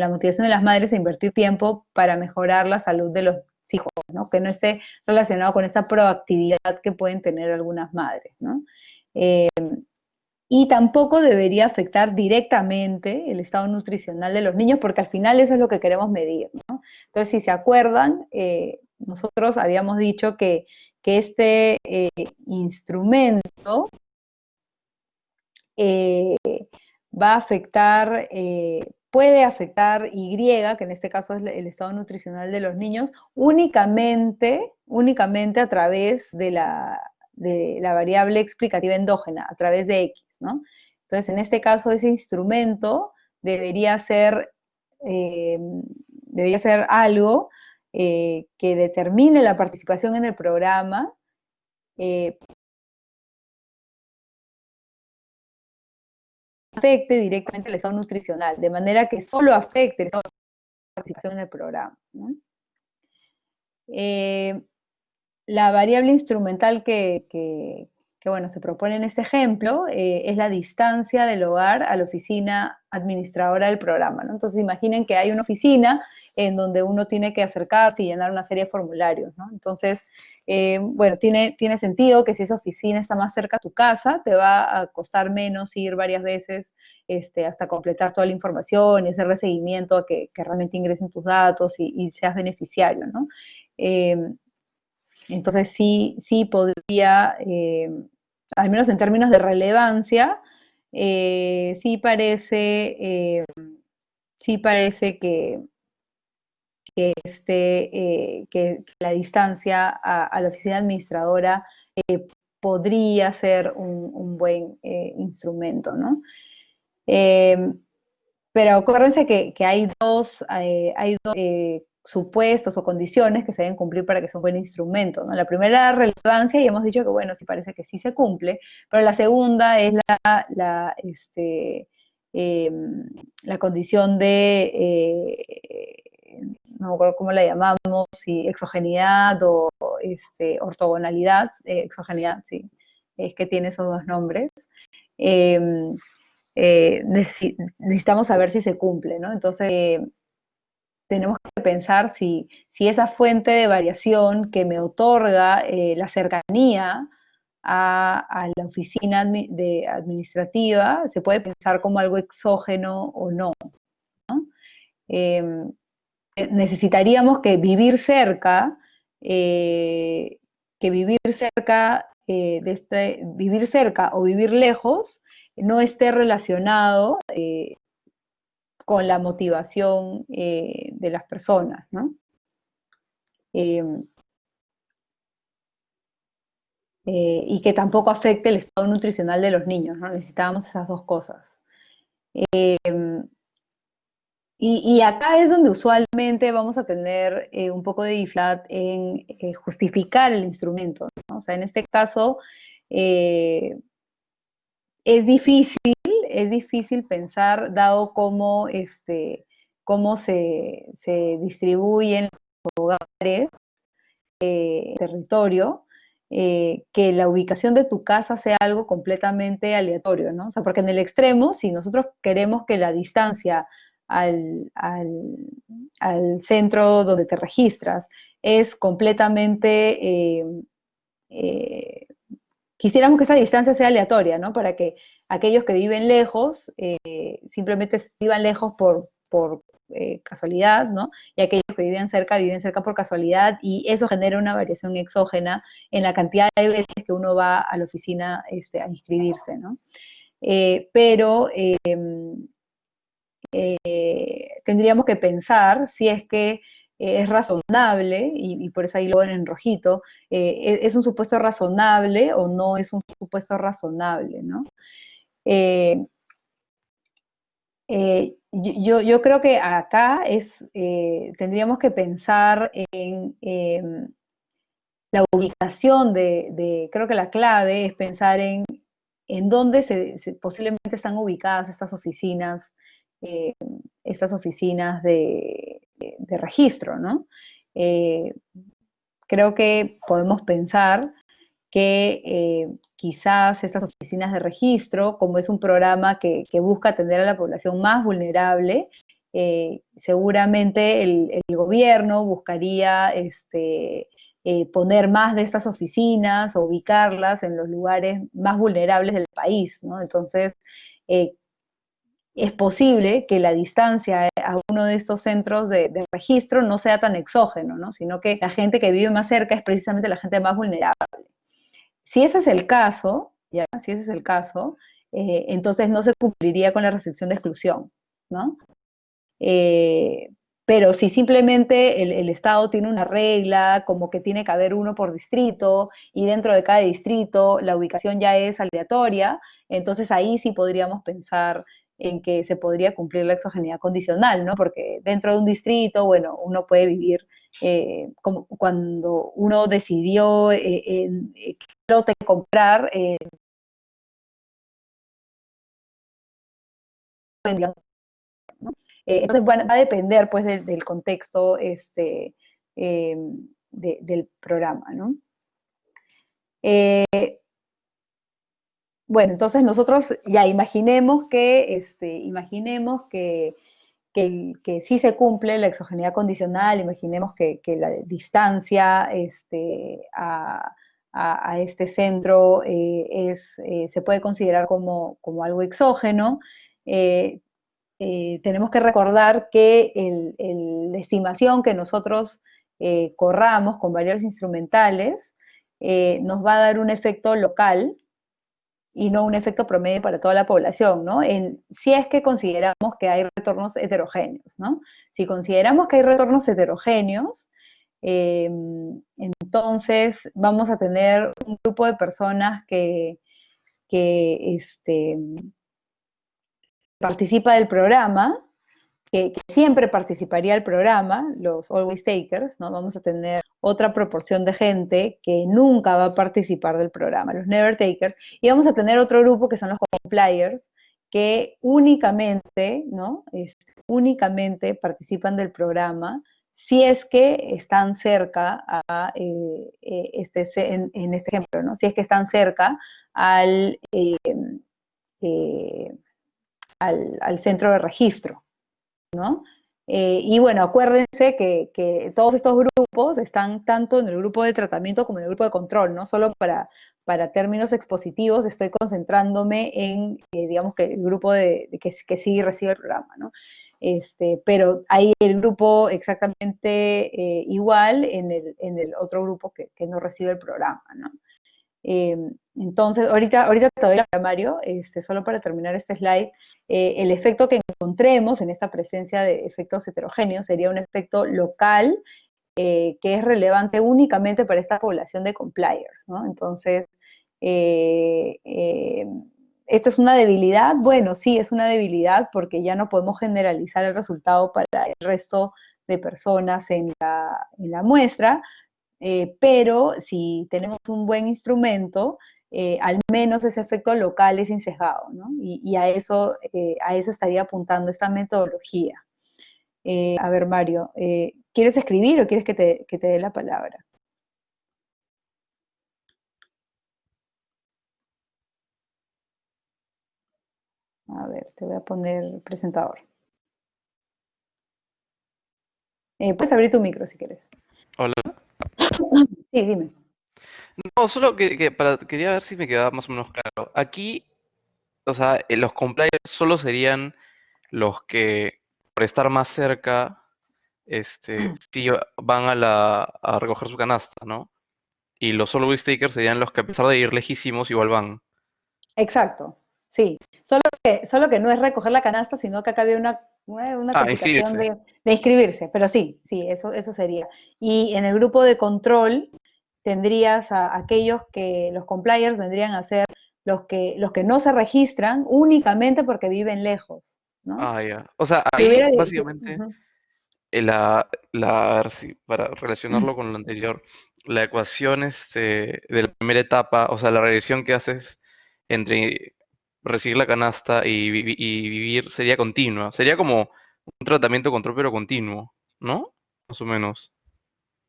la motivación de las madres a invertir tiempo para mejorar la salud de los hijos, ¿no? Que no esté relacionado con esa proactividad que pueden tener algunas madres, ¿no? Y tampoco debería afectar directamente el estado nutricional de los niños, porque al final eso es lo que queremos medir, ¿no? Entonces, si se acuerdan, nosotros habíamos dicho que este instrumento va a afectar, puede afectar Y, que en este caso es el estado nutricional de los niños, únicamente a través de la variable explicativa endógena, a través de X, ¿no? Entonces, en este caso, ese instrumento debería ser, algo que determine la participación en el programa, afecte directamente el estado nutricional, de manera que solo afecte el estado de participación en el programa, ¿no? La variable instrumental bueno, se propone en este ejemplo es la distancia del hogar a la oficina administradora del programa, ¿no? Entonces imaginen que hay una oficina en donde uno tiene que acercarse y llenar una serie de formularios, ¿no? Entonces, bueno, tiene sentido que si esa oficina está más cerca a tu casa, te va a costar menos ir varias veces hasta completar toda la información y hacerle seguimiento a que realmente ingresen tus datos y seas beneficiario, ¿no? Entonces sí podría, al menos en términos de relevancia, sí parece que la distancia a la oficina administradora podría ser un buen instrumento, ¿no? Pero acuérdense que hay dos supuestos o condiciones que se deben cumplir para que sea un buen instrumento, ¿no? La primera, relevancia, y hemos dicho que, bueno, sí parece que sí se cumple, pero la segunda es eh, la condición de, no me acuerdo cómo la llamamos, si exogenidad o ortogonalidad, exogenidad, sí, es que tiene esos dos nombres. Eh, necesitamos saber si se cumple, ¿no? Entonces, tenemos que pensar si esa fuente de variación que me otorga la cercanía a la oficina administrativa se puede pensar como algo exógeno o no, ¿no? Eh, necesitaríamos que vivir cerca, vivir cerca o vivir lejos no esté relacionado con la motivación de las personas, ¿no? y que tampoco afecte el estado nutricional de los niños, ¿no? Necesitábamos esas dos cosas. Y acá es donde usualmente vamos a tener un poco de dificultad en justificar el instrumento, ¿no? O sea, en este caso eh, es difícil, es difícil pensar, dado cómo, cómo se distribuyen los hogares, territorio, que la ubicación de tu casa sea algo completamente aleatorio, ¿no? O sea, porque en el extremo, si nosotros queremos que la distancia al centro donde te registras es completamente, eh, quisiéramos que esa distancia sea aleatoria, ¿no? Para que aquellos que viven lejos simplemente vivan lejos por casualidad, ¿no? Y aquellos que viven cerca por casualidad, y eso genera una variación exógena en la cantidad de veces que uno va a la oficina a inscribirse, ¿no? Pero tendríamos que pensar si es que es razonable, y por eso ahí lo ven en rojito, es un supuesto razonable o no es un supuesto razonable, ¿no? Eh, yo creo que acá tendríamos que pensar en la ubicación creo que la clave es pensar en dónde posiblemente están ubicadas eh, estas oficinas de registro, ¿no? Eh, Creo que podemos pensar que quizás estas oficinas de registro, como es un programa que busca atender a la población más vulnerable, seguramente el gobierno buscaría poner más de estas oficinas o ubicarlas en los lugares más vulnerables del país, ¿no? Entonces, eh, es posible que la distancia a uno de estos centros de registro no sea tan exógeno, ¿no? Sino que la gente que vive más cerca es precisamente la gente más vulnerable. Si ese es el caso, ¿ya? Si ese es el caso, entonces no se cumpliría con la restricción de exclusión, ¿no? Eh, pero si simplemente el Estado tiene una regla, como que tiene que haber uno por distrito, y dentro de cada distrito la ubicación ya es aleatoria, entonces ahí sí podríamos pensar en que se podría cumplir la exogeneidad condicional, ¿no? Porque dentro de un distrito, bueno, uno puede vivir como cuando uno decidió qué lote comprar, ¿no? Entonces va a depender pues del contexto eh, del programa, ¿no? Eh, bueno, entonces nosotros ya imaginemos que sí se cumple la exogeneidad condicional, imaginemos que la distancia a este centro se puede considerar como algo exógeno. Eh, Tenemos que recordar que la estimación que nosotros corramos con variables instrumentales nos va a dar un efecto local y no un efecto promedio para toda la población, ¿no? Si es que consideramos que hay retornos heterogéneos, ¿no? Si consideramos que hay retornos heterogéneos, eh, entonces vamos a tener un grupo de personas que participa del programa, que siempre participaría del programa, los always takers, ¿no? Vamos a tener otra proporción de gente que nunca va a participar del programa, los never takers, y vamos a tener otro grupo que son los compliers, que únicamente, ¿no? Únicamente participan del programa si es que están cerca en este ejemplo, ¿no? Si es que están cerca al, eh, al centro de registro, ¿no? Y bueno, acuérdense que todos estos grupos están tanto en el grupo de tratamiento como en el grupo de control, ¿no? Solo para términos expositivos estoy concentrándome en, digamos, que el grupo que sí recibe el programa, ¿no? Pero hay el grupo exactamente igual en el otro grupo que no recibe el programa, ¿no? Eh, entonces, ahorita te doy la Mario, solo para terminar este slide, el efecto que encontremos en esta presencia de efectos heterogéneos sería un efecto local que es relevante únicamente para esta población de compliers, ¿no? Entonces, eh, eh, ¿esto es una debilidad? Bueno, sí, es una debilidad porque ya no podemos generalizar el resultado para el resto de personas en la muestra, pero si tenemos un buen instrumento, al menos ese efecto local es insesgado, ¿no? Y a eso estaría apuntando esta metodología. A ver, Mario, ¿quieres escribir o quieres que te dé la palabra? A ver, te voy a poner presentador. Puedes abrir tu micro si quieres. Hola. Sí, dime. No, solo quería ver si me quedaba más o menos claro. Aquí, o sea, los compliers solo serían los que, por estar más cerca, sí van a recoger su canasta, ¿no? Y los solo takers serían los que, a pesar de ir lejísimos, igual van. Exacto, sí. Solo que no es recoger la canasta, sino que acá había una Ah, complicación inscribirse. de inscribirse, pero sí, sí, eso sería. Y en el grupo de control tendrías a aquellos que los compliers vendrían a ser los que no se registran únicamente porque viven lejos, ¿no? Ah, ya. O sea, Si ahí hubiera... básicamente, Ujú. a ver si, para relacionarlo con lo anterior, la ecuación de la primera etapa, o sea, la regresión que haces entre recibir la canasta y vivir sería continua. Sería como un tratamiento control pero continuo, ¿no? Más o menos,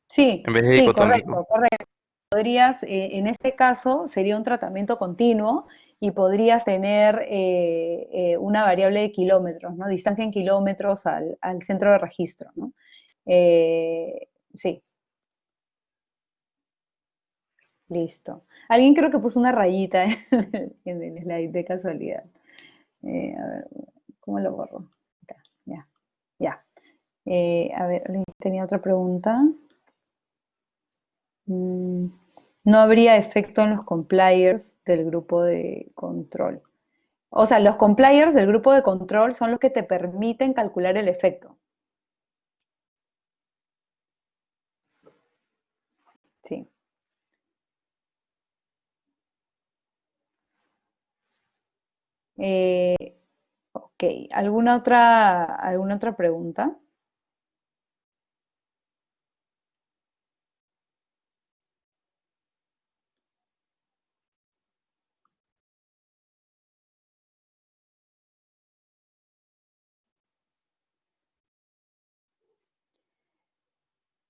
Sí, en vez de sí, dicotómico. correcto, correcto. Podrías, en este caso, sería un tratamiento continuo y podrías tener una variable de kilómetros, ¿no? Distancia en kilómetros al centro de registro, ¿no? Sí, listo. Alguien creo que puso una rayita en el slide de casualidad. A ver, ¿cómo lo borro? Acá, ya, ya. A ver, alguien tenía otra pregunta. Mm, no habría efecto en los compliers del grupo de control. O sea, los compliers del grupo de control son los que te permiten calcular el efecto. Sí. Eh, ok. Alguna otra pregunta?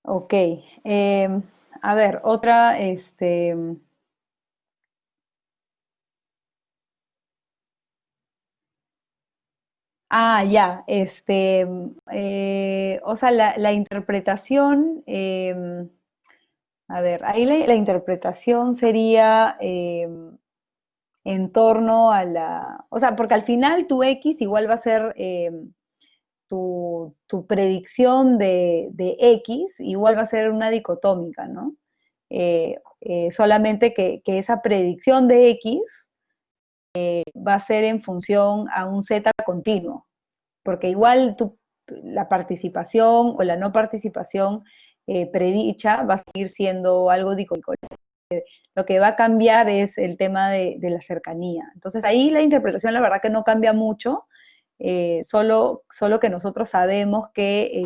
Ok. A ver, otra, ya, o sea, la interpretación, a ver, ahí la interpretación sería en torno a o sea, porque al final tu X igual va a ser tu predicción de X, igual va a ser una dicotómica, ¿no? Solamente que esa predicción de X va a ser en función a un Z continuo, porque igual la participación o la no participación predicha va a seguir siendo algo dicotómico. Lo que va a cambiar es el tema de la cercanía. Entonces ahí la interpretación la verdad que no cambia mucho, solo que nosotros sabemos que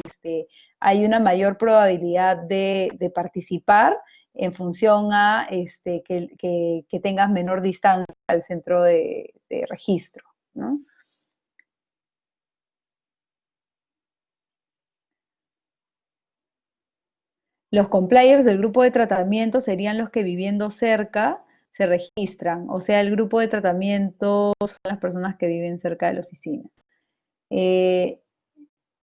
hay una mayor probabilidad de participar en función a que tengas menor distancia al centro de registro, ¿no? Los compliers del grupo de tratamiento serían los que viviendo cerca se registran, o sea, el grupo de tratamiento son las personas que viven cerca de la oficina. Eh,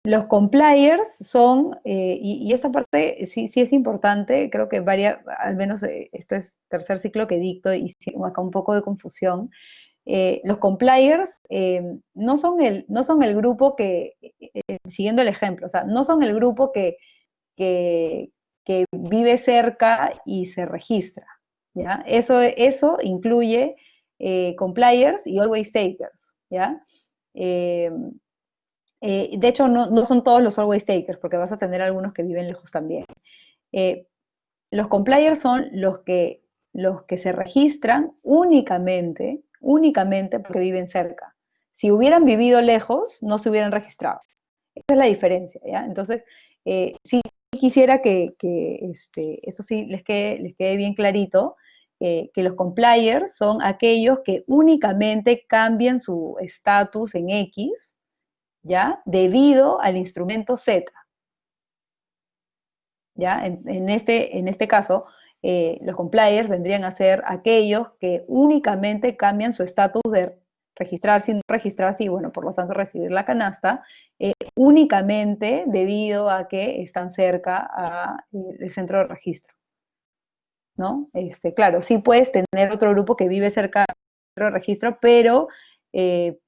los compliers son, y esta parte sí, sí es importante, creo que al menos esto es tercer ciclo que dicto y sí, acá un poco de confusión. Los compliers no son el grupo siguiendo el ejemplo, o sea, no son el grupo que, que vive cerca y se registra, ¿ya? Eso incluye compliers y always takers, ¿ya? Eh, De hecho, no son todos los always takers, porque vas a tener algunos que viven lejos también. Eh, los compliers son los que se registran únicamente porque viven cerca. Si hubieran vivido lejos, no se hubieran registrado. Esa es la diferencia, ¿ya? Entonces, sí quisiera eso sí les quede bien clarito, que los compliers son aquellos que únicamente cambian su estatus en X, ¿ya? Debido al instrumento Z. ¿Ya? En este caso, los compliers vendrían a ser aquellos que únicamente cambian su estatus de registrarse y no registrarse y, bueno, por lo tanto recibir la canasta, únicamente debido a que están cerca al centro de registro, ¿no? Claro, sí puedes tener otro grupo que vive cerca del centro de registro, pero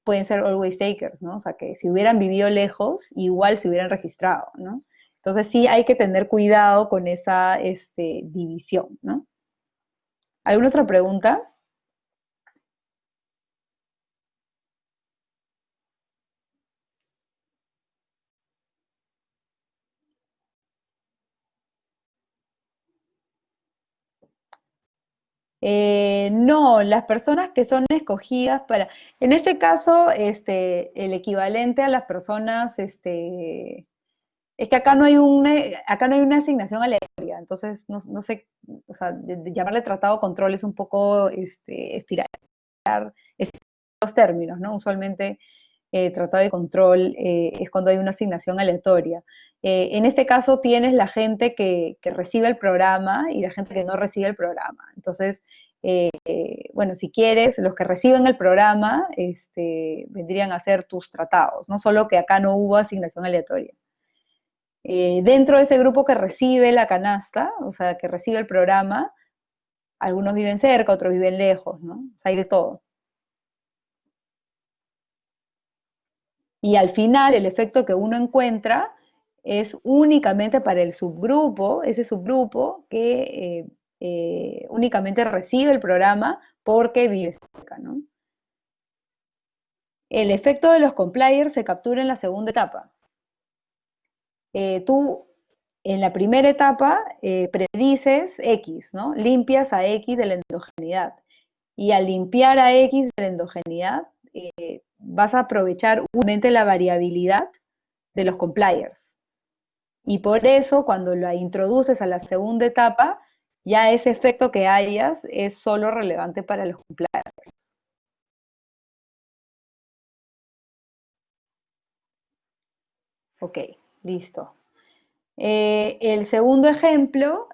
pueden ser always takers, ¿no? O sea, que si hubieran vivido lejos, igual se hubieran registrado, ¿no? Entonces sí hay que tener cuidado con esa división, ¿no? ¿Alguna otra pregunta? No, las personas que son escogidas para, en este caso, el equivalente a las personas, es que acá no hay una asignación aleatoria, entonces no sé, o sea, de llamarle tratado de control es un poco estirar los términos, ¿no? Usualmente tratado de control es cuando hay una asignación aleatoria. En este caso tienes la gente que recibe el programa y la gente que no recibe el programa. Entonces, bueno, si quieres, los que reciben el programa vendrían a ser tus tratados, no solo que acá no hubo asignación aleatoria. Dentro de ese grupo que recibe la canasta, o sea, que recibe el programa, algunos viven cerca, otros viven lejos, ¿no? O sea, hay de todo. Y al final, el efecto que uno encuentra es únicamente para el subgrupo, ese subgrupo que únicamente recibe el programa porque vive cerca, ¿no? El efecto de los compliers se captura en la segunda etapa. Tú en la primera etapa predices X, ¿no? Limpias a X de la endogeneidad. Y al limpiar a X de la endogeneidad, vas a aprovechar únicamente la variabilidad de los compliers. Y por eso, cuando la introduces a la segunda etapa, ya ese efecto que hayas es solo relevante para los compliers. Ok, listo. El segundo ejemplo,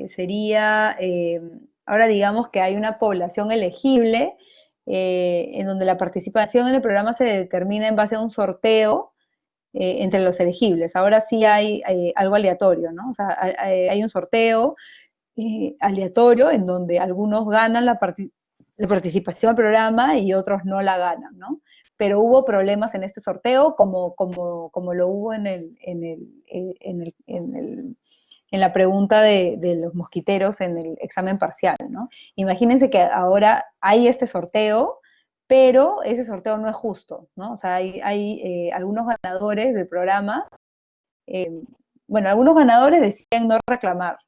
sería, ahora digamos que hay una población elegible en donde la participación en el programa se determina en base a un sorteo entre los elegibles. Ahora sí hay algo aleatorio, ¿no? O sea, hay un sorteo aleatorio en donde algunos ganan la participación al programa y otros no la ganan, ¿no? Pero hubo problemas en este sorteo como lo hubo en la pregunta de los mosquiteros en el examen parcial, ¿no? Imagínense que ahora hay este sorteo, pero ese sorteo no es justo, ¿no? O sea, hay algunos ganadores del programa, eh, bueno, algunos ganadores deciden no reclamar.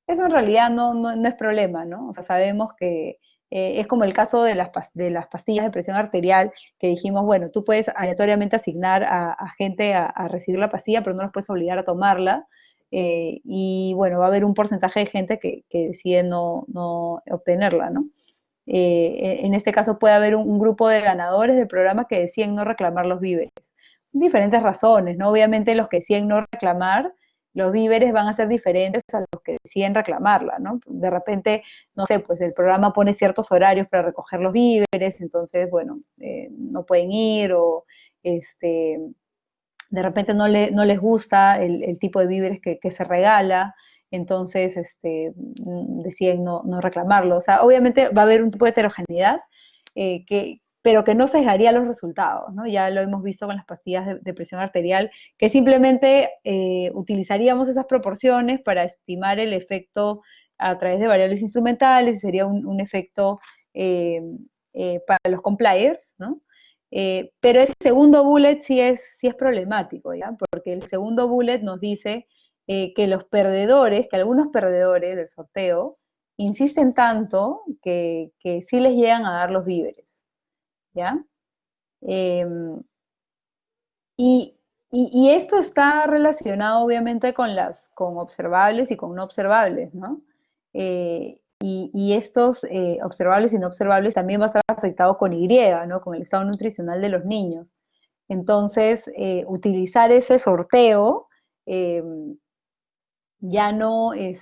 Eso en realidad no es problema, ¿no? O sea, sabemos que es como el caso de las pastillas de presión arterial, que dijimos, bueno, tú puedes aleatoriamente asignar a gente a recibir la pastilla, pero no los puedes obligar a tomarla. Y bueno, va a haber un porcentaje de gente que decide no obtenerla, ¿no? En este caso puede haber un grupo de ganadores del programa que deciden no reclamar los víveres. Diferentes razones, ¿no? Obviamente los que deciden no reclamar los víveres van a ser diferentes a los que deciden reclamarla, ¿no? De repente, no sé, pues el programa pone ciertos horarios para recoger los víveres, entonces, bueno, no pueden ir o de repente no les gusta el tipo de víveres que se regala, entonces deciden no reclamarlo. O sea, obviamente va a haber un tipo de heterogeneidad, pero que no sesgaría los resultados, ¿no? Ya lo hemos visto con las pastillas de presión arterial, que simplemente utilizaríamos esas proporciones para estimar el efecto a través de variables instrumentales, y sería un efecto para los compliers, ¿no? Pero ese segundo bullet sí es problemático, ¿ya? Porque el segundo bullet nos dice que los perdedores, que algunos perdedores del sorteo, insisten tanto que sí les llegan a dar los víveres, ¿ya? Eh, y, y esto está relacionado obviamente con observables y con no observables, ¿no? Y estos observables y no observables también va a estar afectado con Y, ¿no? Con el estado nutricional de los niños. Entonces, utilizar ese sorteo eh, ya no, eh,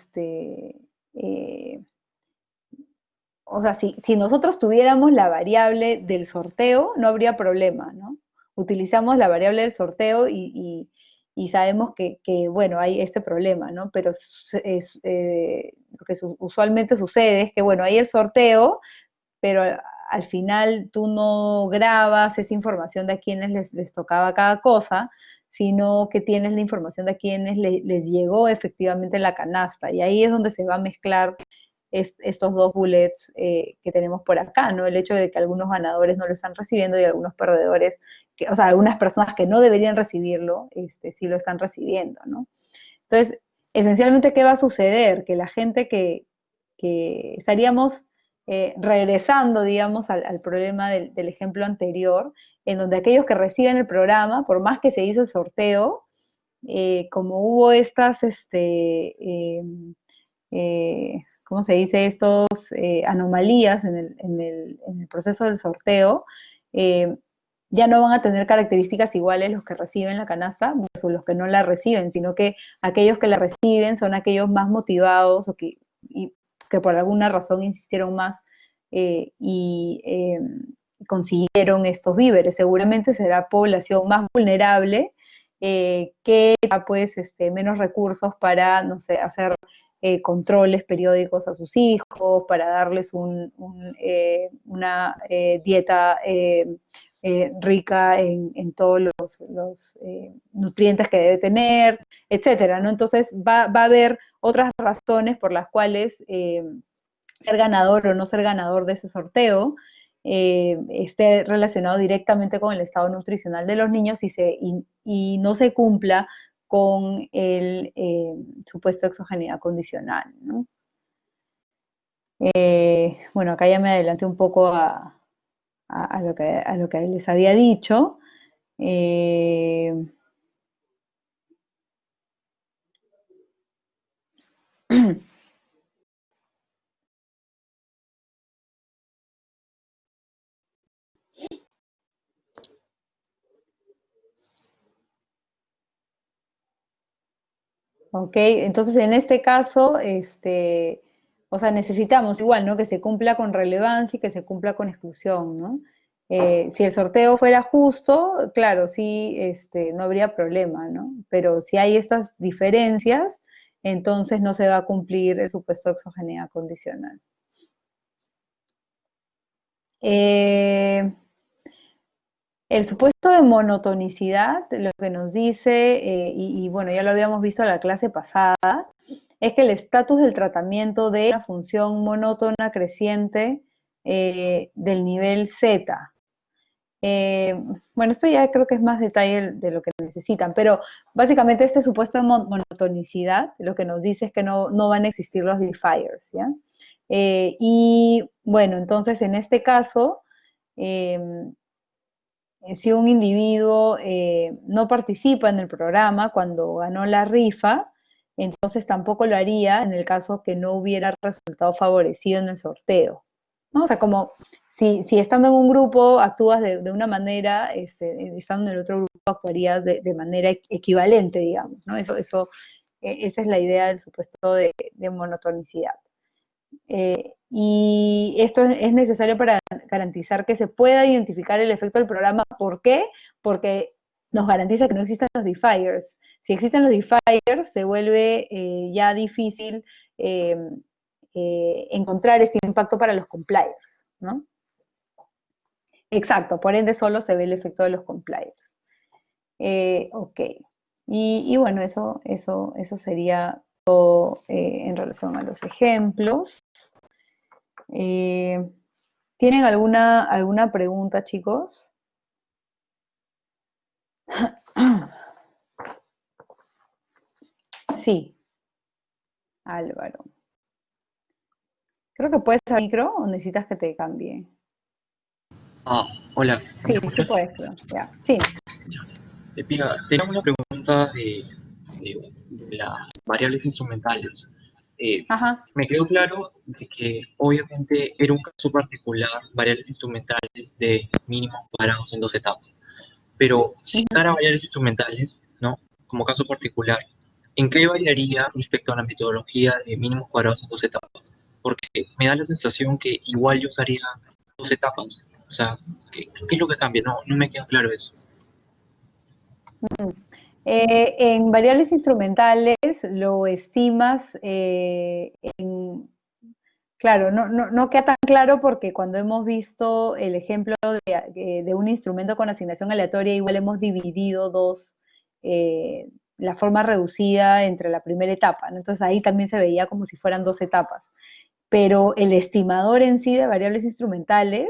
o sea, si nosotros tuviéramos la variable del sorteo, no habría problema, ¿no? Utilizamos la variable del sorteo y sabemos bueno, hay este problema, ¿no? Pero lo que usualmente sucede es que, bueno, hay el sorteo, pero al final tú no grabas esa información de a quienes les tocaba cada cosa, sino que tienes la información de a quienes les llegó efectivamente la canasta. Y ahí es donde se va a mezclar estos dos bullets que tenemos por acá, ¿no? El hecho de que algunos ganadores no lo están recibiendo y algunos perdedores, o sea, algunas personas que no deberían recibirlo, sí lo están recibiendo, ¿no? Entonces, esencialmente, ¿qué va a suceder? Que la gente que estaríamos regresando, digamos, al problema del ejemplo anterior, en donde aquellos que reciben el programa, por más que se hizo el sorteo, como hubo estas, ¿cómo se dice? Estos anomalías en el proceso del sorteo, eh, ya no van a tener características iguales los que reciben la canasta versus los que no la reciben, sino que aquellos que la reciben son aquellos más motivados o que por alguna razón insistieron más y consiguieron estos víveres. Seguramente será población más vulnerable que pues menos recursos para, no sé, hacer controles periódicos a sus hijos, para darles una dieta rica en todos los nutrientes que debe tener, etcétera, ¿no? Entonces va a haber otras razones por las cuales ser ganador o no ser ganador de ese sorteo esté relacionado directamente con el estado nutricional de los niños y no se cumpla con el supuesto exogeneidad condicional, ¿no? Bueno, acá ya me adelanté un poco a lo que les había dicho. Eh, Ok, entonces en este caso, o sea, necesitamos igual, ¿no? Que se cumpla con relevancia y que se cumpla con exclusión, ¿no? Si el sorteo fuera justo, claro, sí, no habría problema, ¿no? Pero si hay estas diferencias, entonces no se va a cumplir el supuesto de exogeneidad condicional. Eh, El supuesto de monotonicidad, lo que nos dice, y bueno, ya lo habíamos visto en la clase pasada, es que el estatus del tratamiento de la función monótona creciente del nivel Z. Eh, bueno, esto ya creo que es más detalle de lo que necesitan, pero básicamente este supuesto de monotonicidad lo que nos dice es que no van a existir los defiers, ¿ya? Y bueno, entonces en este caso, eh, si un individuo no participa en el programa cuando ganó la rifa, entonces tampoco lo haría en el caso que no hubiera resultado favorecido en el sorteo, ¿no? O sea, como si estando en un grupo actúas de una manera, estando en el otro grupo actuarías de manera equivalente, digamos, ¿no? Esa es la idea del supuesto de monotonicidad. Y esto es necesario para garantizar que se pueda identificar el efecto del programa. ¿Por qué? Porque nos garantiza que no existan los defiers. Si existen los defiers, se vuelve ya difícil eh, encontrar este impacto para los compliers, ¿no? Exacto, por ende solo se ve el efecto de los compliers. Ok. Y bueno, eso sería todo en relación a los ejemplos. Eh, ¿Tienen alguna pregunta, chicos? Sí, Álvaro. Creo que puedes abrir micro o necesitas que te cambie. Ah, hola, ¿me Sí, sí escuchas? puedes, creo. Ya. Sí. Mira, tenía una pregunta de las variables instrumentales. Eh, Ajá. Me quedó claro de que obviamente era un caso particular, variables instrumentales de mínimos cuadrados en dos etapas. Pero si Ujú. usara variables instrumentales, ¿no? Como caso particular, ¿en qué variaría respecto a la metodología de mínimos cuadrados en dos etapas? Porque me da la sensación que igual yo usaría dos etapas. O sea, ¿qué es lo que cambia? No, no me queda claro eso. En variables instrumentales lo estimas claro, no queda tan claro porque cuando hemos visto el ejemplo de un instrumento con asignación aleatoria, igual hemos dividido la forma reducida entre la primera etapa, ¿no? Entonces ahí también se veía como si fueran dos etapas. Pero el estimador en sí de variables instrumentales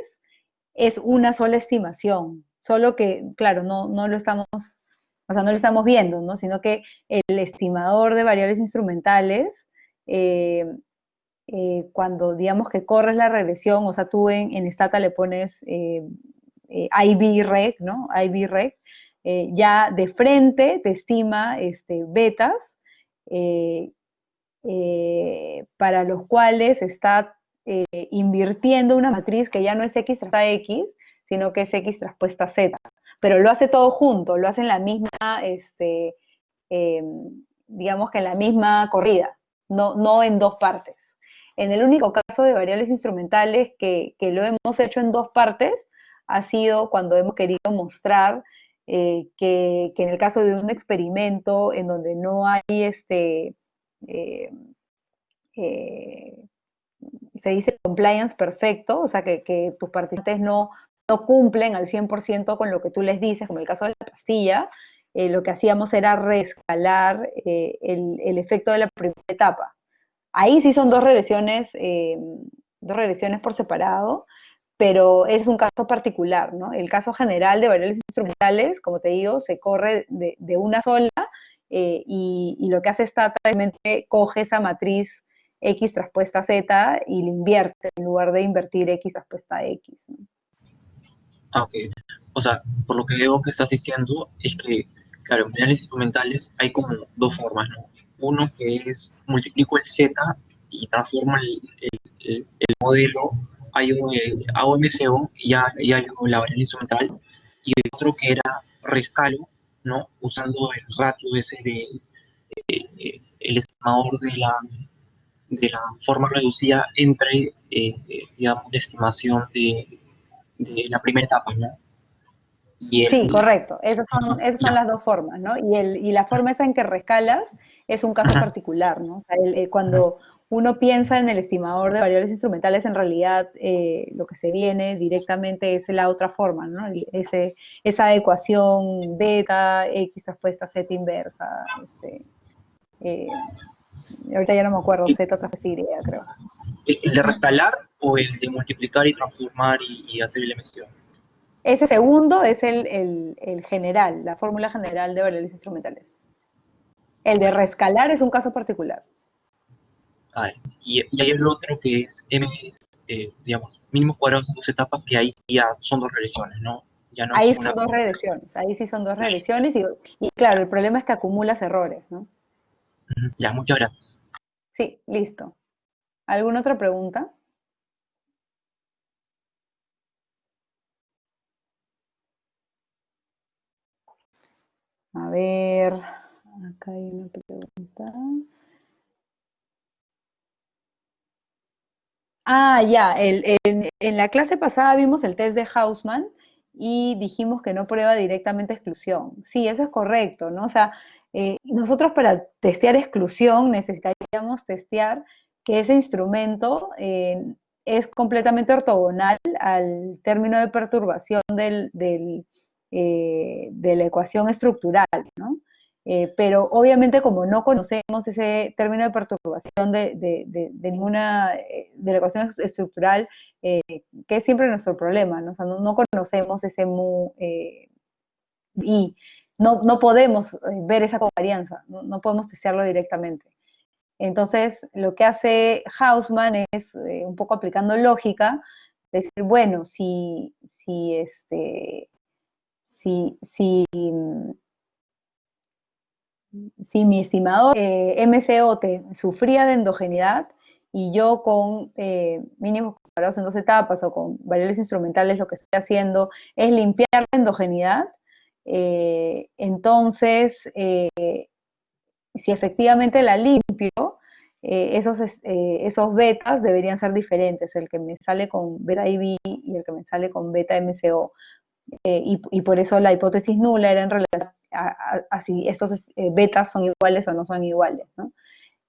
es una sola estimación, solo que, claro, no lo estamos, o sea, no lo estamos viendo, ¿no? Sino que el estimador de variables instrumentales, eh, cuando digamos que corres la regresión, o sea, tú en Stata le pones IBREG, ¿no? IBREG, ya de frente te estima betas eh, para los cuales está invirtiendo una matriz que ya no es X tras X, sino que es X traspuesta Z. Pero lo hace todo junto, lo hace en la misma, eh, digamos que en la misma corrida, no en dos partes. En el único caso de variables instrumentales que lo hemos hecho en dos partes ha sido cuando hemos querido mostrar que en el caso de un experimento en donde no hay eh, eh, se dice compliance perfecto, o sea, que tus participantes no cumplen al 100% con lo que tú les dices, como el caso de la pastilla, lo que hacíamos era reescalar el efecto de la primera etapa. Ahí sí son dos regresiones por separado, pero es un caso particular, ¿no? El caso general de variables instrumentales, como te digo, se corre de una sola y lo que hace Stata es coge esa matriz X traspuesta Z y la invierte en lugar de invertir X traspuesta X, ¿no? Ah, ok. O sea, por lo que veo que estás diciendo es que, claro, en variables instrumentales hay como dos formas, ¿no? Uno que es multiplico el Z y transformo el modelo, hago MCO y ya hago la variable instrumental, y el otro que era rescalo, ¿no? Usando el ratio ese el estimador de la forma reducida entre, digamos, la estimación de la primera etapa, ¿no? Y Sí, el, correcto. ajá, Esas son ya, las dos formas, ¿no? Y la forma esa en que rescalas es un caso ajá, particular, ¿no? O sea, ajá, cuando uno piensa en el estimador de variables instrumentales, en realidad lo que se viene directamente es la otra forma, ¿no? Esa ecuación beta, X traspuesta Z inversa, eh, ahorita ya no me acuerdo, el, Z traspuesta Y, creo. el de rescalar o el de multiplicar y transformar y hacer la emisión. Ese segundo es el general, la fórmula general de variables instrumentales. El de Vale, rescalar es un caso particular. vale. Y hay el otro que es M, digamos, mínimos cuadrados en dos etapas, que ahí sí ya son dos regresiones, ¿no? Ya no es Ahí una. son dos regresiones, ahí sí son dos Vale, regresiones y claro, el problema es que acumulas errores, ¿no? ujú, ya, muchas gracias. Sí, listo. ¿Alguna otra pregunta? A ver, acá hay una pregunta. Ah, ya, en la clase pasada vimos el test de Hausman y dijimos que no prueba directamente exclusión. Sí, eso es correcto, ¿no? O sea, nosotros para testear exclusión necesitaríamos testear que ese instrumento es completamente ortogonal al término de perturbación de la ecuación estructural, ¿no? Pero obviamente como no conocemos ese término de perturbación de ninguna, de la ecuación estructural, que es siempre nuestro problema, ¿no? O sea, no conocemos ese mu y no podemos ver esa covarianza, no podemos testearlo directamente. Entonces, lo que hace Hausman es, un poco aplicando lógica, decir, bueno, si, si, si mi estimador MCOT sufría de endogeneidad y yo con mínimos comparados en dos etapas o con variables instrumentales lo que estoy haciendo es limpiar la endogeneidad, entonces si efectivamente la limpio, esos betas deberían ser diferentes, el que me sale con beta IB y el que me sale con beta MCO. Y por eso la hipótesis nula era en relación a si estos betas son iguales o no son iguales, ¿no?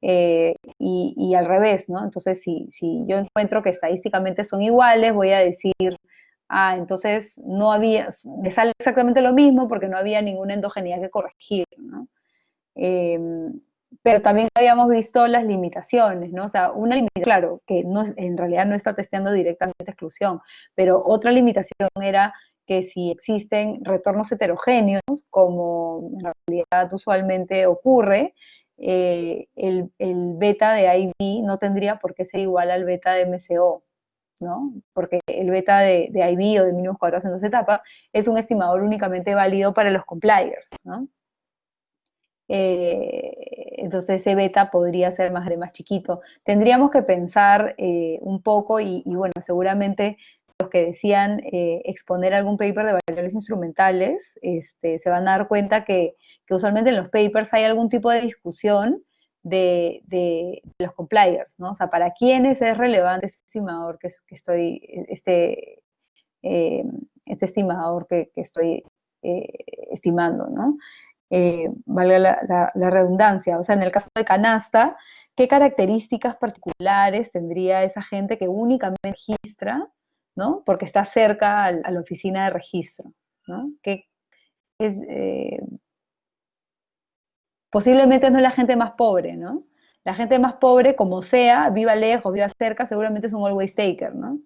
Y al revés, ¿no? Entonces, si yo encuentro que estadísticamente son iguales, voy a decir, entonces no había, me sale exactamente lo mismo porque no había ninguna endogeneidad que corregir, ¿no? Eh, pero también habíamos visto las limitaciones, ¿no? O sea, una limitación, claro, que no, en realidad no está testeando directamente exclusión, pero otra limitación era que si existen retornos heterogéneos, como en realidad usualmente ocurre, el beta de IB no tendría por qué ser igual al beta de MCO, ¿no? Porque el beta de IB o de mínimos cuadrados en dos etapas es un estimador únicamente válido para los compliers, ¿no? Entonces ese beta podría ser más chiquito. Tendríamos que pensar un poco y bueno, seguramente los que decían exponer algún paper de variables instrumentales se van a dar cuenta que usualmente en los papers hay algún tipo de discusión de los compliers, ¿no? O sea, para quiénes es relevante este estimador eh, este estimador que estoy estimando, ¿no? Valga la redundancia, o sea, en el caso de canasta, ¿qué características particulares tendría esa gente que únicamente registra, ¿no? Porque está cerca a la oficina de registro, ¿no? Que es, posiblemente no es la gente más pobre, ¿no? La gente más pobre, como sea, viva lejos, viva cerca, seguramente es un always taker, ¿no?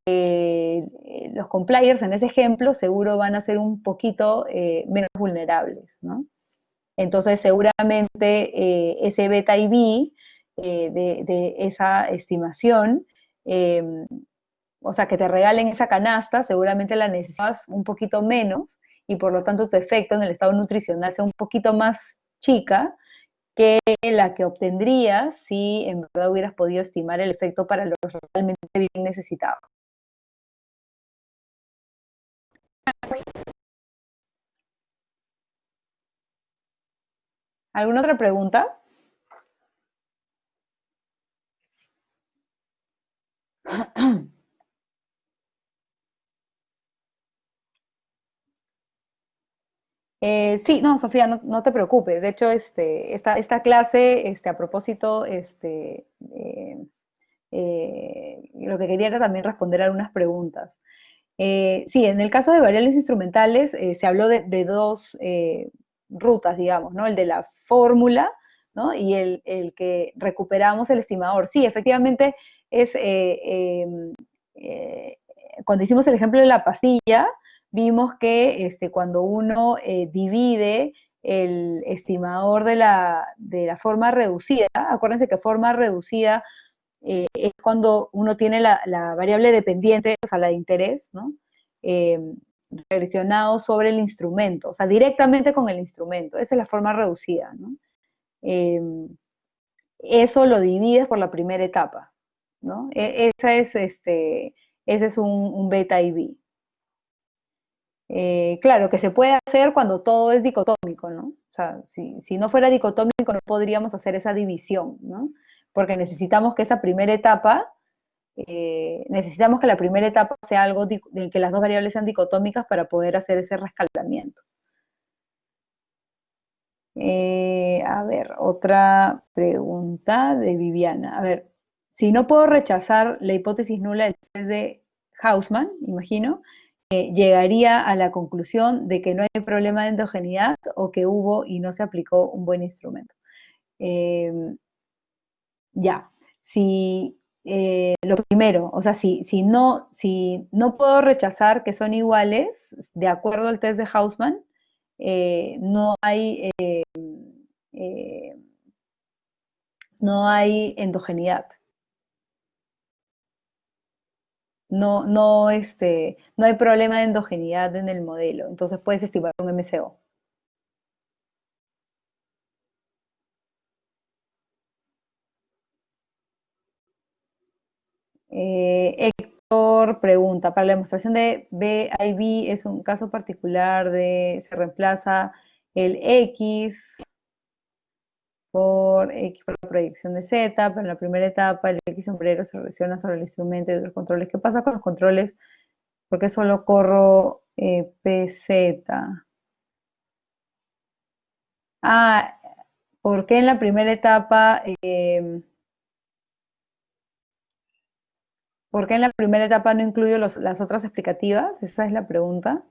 Los compliers en ese ejemplo seguro van a ser un poquito menos vulnerables, ¿no? Entonces, seguramente ese beta IB de esa estimación, o sea, que te regalen esa canasta, seguramente la necesitas un poquito menos y por lo tanto tu efecto en el estado nutricional sea un poquito más chica que la que obtendrías si en verdad hubieras podido estimar el efecto para los realmente bien necesitados. ¿Alguna otra pregunta? Sí, no, Sofía, no te preocupes. De hecho, esta clase, a propósito, lo que quería era también responder algunas preguntas. Sí, en el caso de variables instrumentales se habló de dos rutas, digamos, ¿no? El de la fórmula, ¿no? Y el que recuperamos el estimador. Sí, efectivamente es, eh, cuando hicimos el ejemplo de la pastilla, vimos que cuando uno divide el estimador de la forma reducida, acuérdense que forma reducida es cuando uno tiene la variable dependiente, o sea, la de interés, ¿no? Eh, regresionado sobre el instrumento, o sea, directamente con el instrumento. Esa es la forma reducida, ¿no? Eh, eso lo divides por la primera etapa, ¿no? Ese es un beta IB. Claro, que se puede hacer cuando todo es dicotómico, ¿no? O sea, si no fuera dicotómico no podríamos hacer esa división, ¿no? Porque necesitamos que esa primera etapa necesitamos que la primera etapa sea algo de que las dos variables sean dicotómicas para poder hacer ese rescalamiento. A ver, otra pregunta de Viviana. A ver, si no puedo rechazar la hipótesis nula del test de Hausman, imagino, llegaría a la conclusión de que no hay problema de endogeneidad o que hubo y no se aplicó un buen instrumento. Ya, si lo primero, o sea, si no puedo rechazar que son iguales, de acuerdo al test de Hausman, no hay eh, no hay endogeneidad. No hay problema de endogeneidad en el modelo. Entonces puedes estimar un MCO. Héctor pregunta, para la demostración de BIB es un caso particular de se reemplaza el X por X por la proyección de Z, pero en la primera etapa el X sombrero se relaciona sobre el instrumento y otros controles. ¿Qué pasa con los controles? Porque solo corro PZ. Ah, ¿por qué en la primera etapa, por qué en la primera etapa no incluyo las otras explicativas? Esa es la pregunta.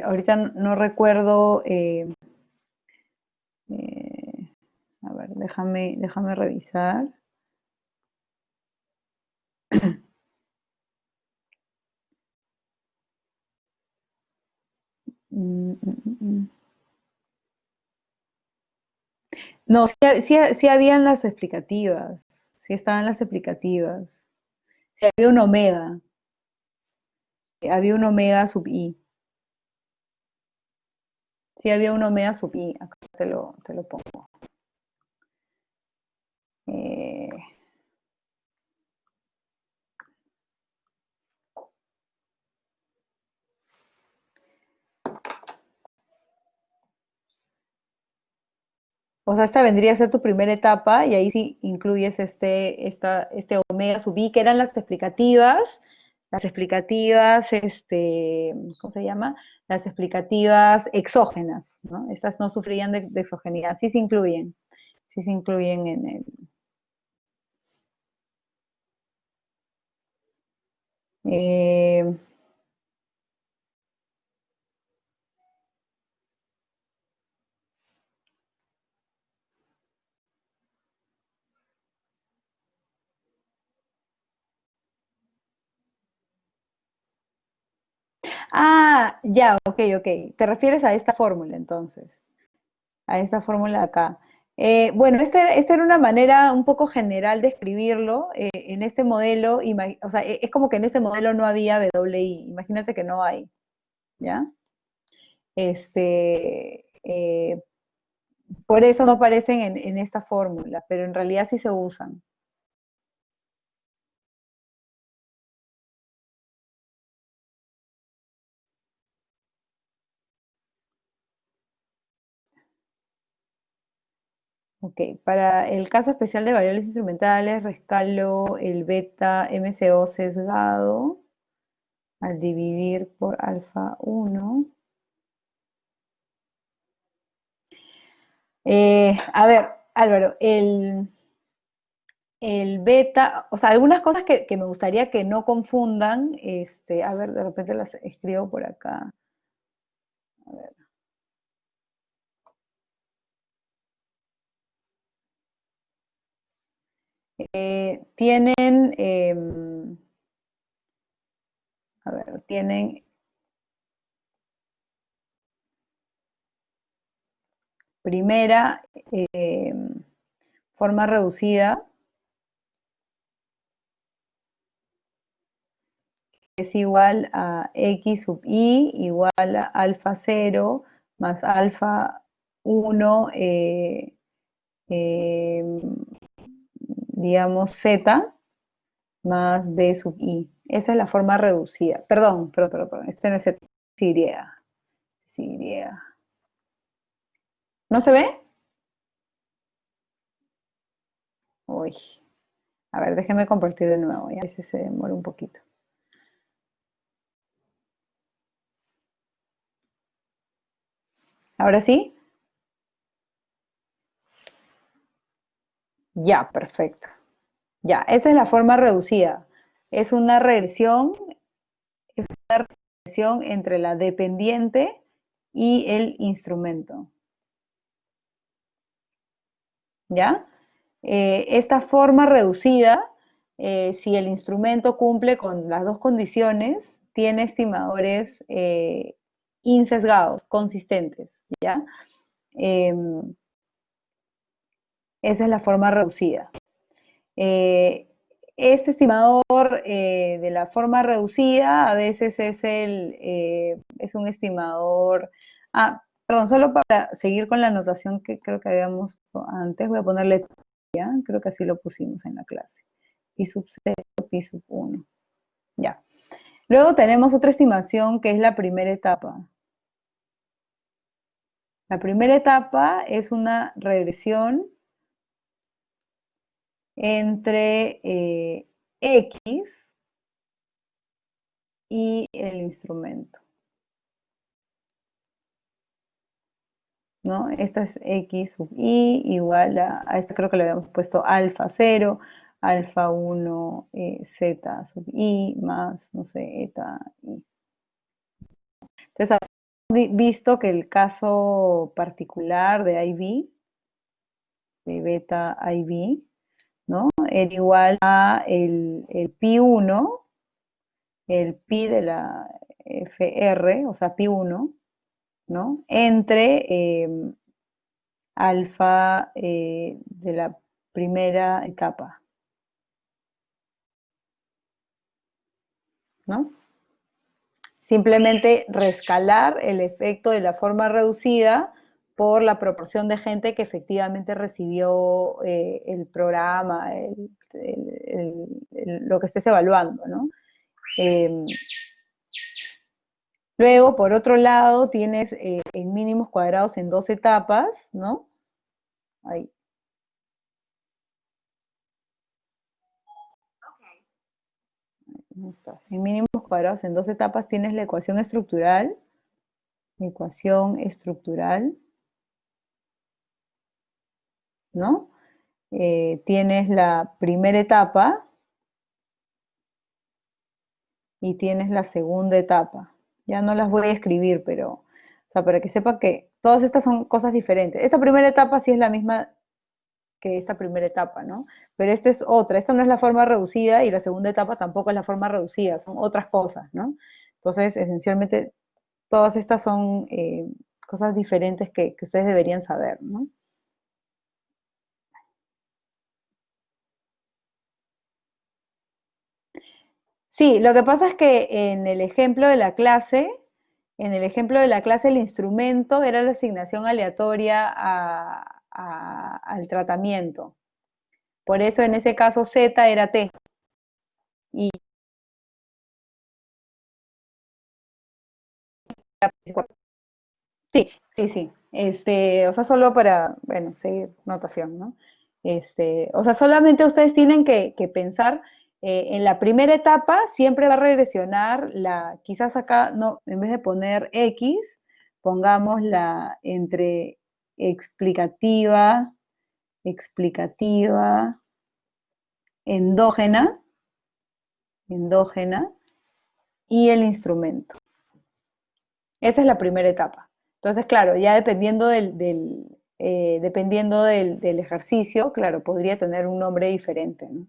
Ahorita no recuerdo, eh, a ver, déjame revisar. Mm, mm, mm, mm. No, sí habían las explicativas, sí estaban las explicativas. Sí había un omega sub i. Sí había un omega sub i, acá te lo pongo. Eh, O sea, esta vendría a ser tu primera etapa y ahí sí incluyes este omega sub i, que eran ¿cómo se llama? Las explicativas exógenas, ¿no? Estas no sufrían de exogeneidad, sí se incluyen en el... eh, ya, ok. Te refieres a esta fórmula entonces. A esa fórmula acá. Bueno, esta era una manera un poco general de escribirlo. En este modelo, o sea, es como que en este modelo no había WI. Imagínate que no hay, ¿ya? Por eso no aparecen en esta fórmula, pero en realidad sí se usan. Ok, para el caso especial de variables instrumentales, rescalo el beta MCO sesgado al dividir por alfa 1. A ver, Álvaro, el beta, o sea, algunas cosas que me gustaría que no confundan, a ver, de repente las escribo por acá. Tienen, a ver, tienen primera forma reducida, es igual a x sub i igual a alfa 0 más alfa 1, digamos, z más b sub i. Esa es la forma reducida. Perdón. Este no es z, es y. ¿No se ve? Uy. A ver, déjeme compartir de nuevo. Ya a veces se demora un poquito. ¿Ahora sí? Ya, perfecto. Ya, esa es la forma reducida. es una regresión entre la dependiente y el instrumento. ¿Ya? Esta forma reducida, si el instrumento cumple con las dos condiciones, tiene estimadores insesgados, consistentes, ¿ya? Esa es la forma reducida. Este estimador de la forma reducida a veces es un estimador... Perdón, solo para seguir con la anotación que creo que habíamos antes, voy a ponerle, ¿ya? Creo que así lo pusimos en la clase. Pi sub 0, pi sub 1. Ya. Luego tenemos otra estimación que es la primera etapa. La primera etapa es una regresión entre X y el instrumento, ¿no? Esta es X sub I igual a esta creo que le habíamos puesto alfa 0, alfa 1, Z sub I más, no sé, eta I. Entonces, habíamos visto que el caso particular de IB, de beta IB, ¿no? Era igual a el pi 1, el pi de la FR, o sea, pi 1, ¿no? Entre alfa de la primera etapa, ¿no? Simplemente rescalar el efecto de la forma reducida por la proporción de gente que efectivamente recibió el programa, lo que estés evaluando, ¿no? Luego, por otro lado, tienes en mínimos cuadrados en dos etapas, ¿no? Ahí. ¿Cómo estás? En mínimos cuadrados en dos etapas tienes la ecuación estructural, ¿no? Tienes la primera etapa y tienes la segunda etapa. Ya no las voy a escribir, pero, o sea, para que sepan que todas estas son cosas diferentes. Esta primera etapa sí es la misma que esta primera etapa, ¿no? Pero esta es otra, esta no es la forma reducida y la segunda etapa tampoco es la forma reducida, son otras cosas, ¿no? Entonces, esencialmente, todas estas son cosas diferentes que ustedes deberían saber, ¿no? Sí, lo que pasa es que en el ejemplo de la clase, el instrumento era la asignación aleatoria al tratamiento. Por eso en ese caso Z era T. Y sí, sí, sí. O sea, solo para, bueno, seguir notación, ¿no? O sea, solamente ustedes tienen que pensar en la primera etapa, siempre va a regresionar quizás acá, no, en vez de poner X, pongamos la entre explicativa, endógena, y el instrumento. Esa es la primera etapa. Entonces, claro, ya dependiendo del ejercicio, claro, podría tener un nombre diferente, ¿no?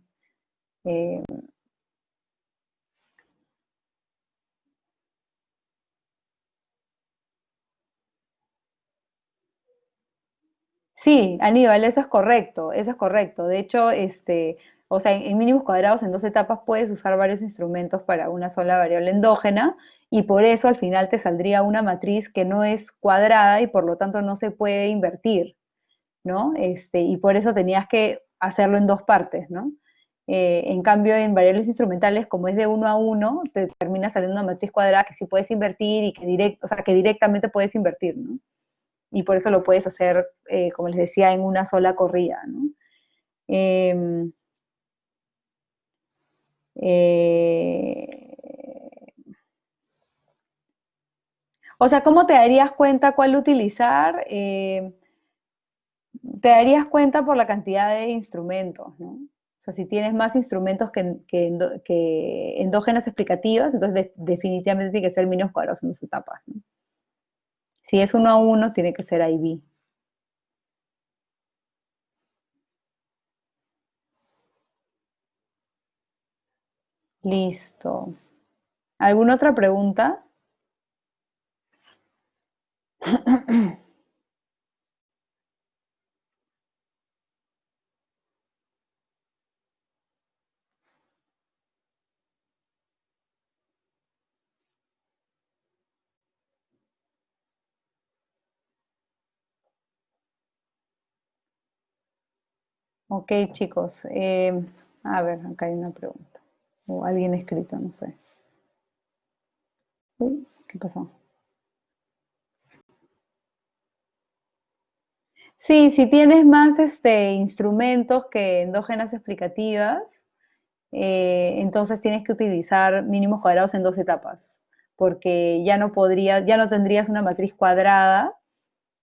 Sí, Aníbal, eso es correcto, eso es correcto. De hecho, o sea, en mínimos cuadrados en dos etapas puedes usar varios instrumentos para una sola variable endógena y por eso al final te saldría una matriz que no es cuadrada y por lo tanto no se puede invertir, ¿no? Y por eso tenías que hacerlo en dos partes, ¿no? En cambio, en variables instrumentales, como es de uno a uno, te termina saliendo una matriz cuadrada que sí puedes invertir y o sea, que directamente puedes invertir, ¿no? Y por eso lo puedes hacer, como les decía, en una sola corrida, ¿no? Eh, eh, o sea, ¿cómo te darías cuenta cuál utilizar? Te darías cuenta por la cantidad de instrumentos, ¿no? O sea, si tienes más instrumentos que endógenas explicativas, entonces definitivamente tiene que ser mínimos cuadrados en 2 etapas, ¿no? Si es 1 a 1, tiene que ser IB. Listo. ¿Alguna otra pregunta? Ok, chicos. A ver, acá hay una pregunta. O alguien escrito, no sé. Uy, ¿qué pasó? Sí, si tienes más instrumentos que endógenas explicativas, entonces tienes que utilizar mínimos cuadrados en 2 etapas, porque ya no tendrías una matriz cuadrada,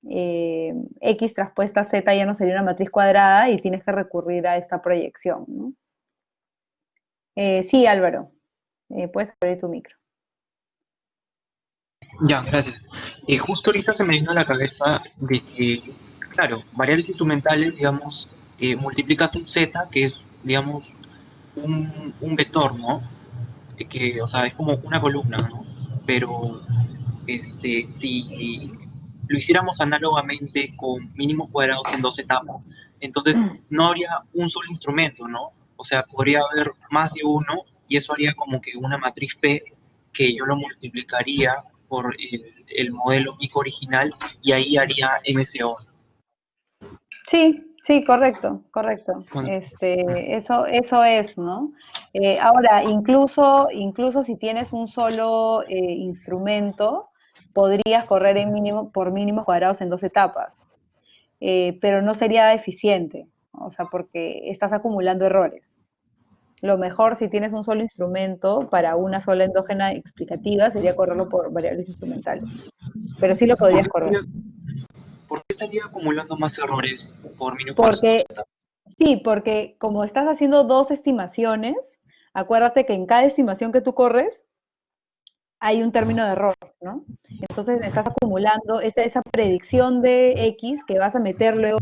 X traspuesta Z ya no sería una matriz cuadrada y tienes que recurrir a esta proyección, ¿no? Sí, Álvaro, puedes abrir tu micro. Ya, gracias. Justo ahorita se me vino a la cabeza de que, claro, variables instrumentales, digamos, multiplicas un z, que es, digamos, un vector, ¿no? Que, o sea, es como una columna, ¿no? Pero, si lo hiciéramos análogamente con mínimos cuadrados en 2 etapas, entonces no habría un solo instrumento, ¿no? O sea, podría haber más de uno y eso haría como que una matriz P que yo lo multiplicaría por el modelo MIC original y ahí haría MCO. Sí, sí, correcto, correcto. Bueno, Eso es, ¿no? Ahora, incluso si tienes un solo instrumento, podrías correr por mínimos cuadrados en 2 etapas, pero no sería eficiente, o sea, porque estás acumulando errores. Lo mejor si tienes un solo instrumento para una sola endógena explicativa sería correrlo por variables instrumentales, pero sí lo ¿por podrías qué correr. estaría acumulando más errores por mínimos cuadrados en Porque 2 etapas? Sí, porque como estás haciendo 2 estimaciones, acuérdate que en cada estimación que tú corres hay un término de error, ¿no? Entonces estás acumulando esa predicción de X que vas a meter luego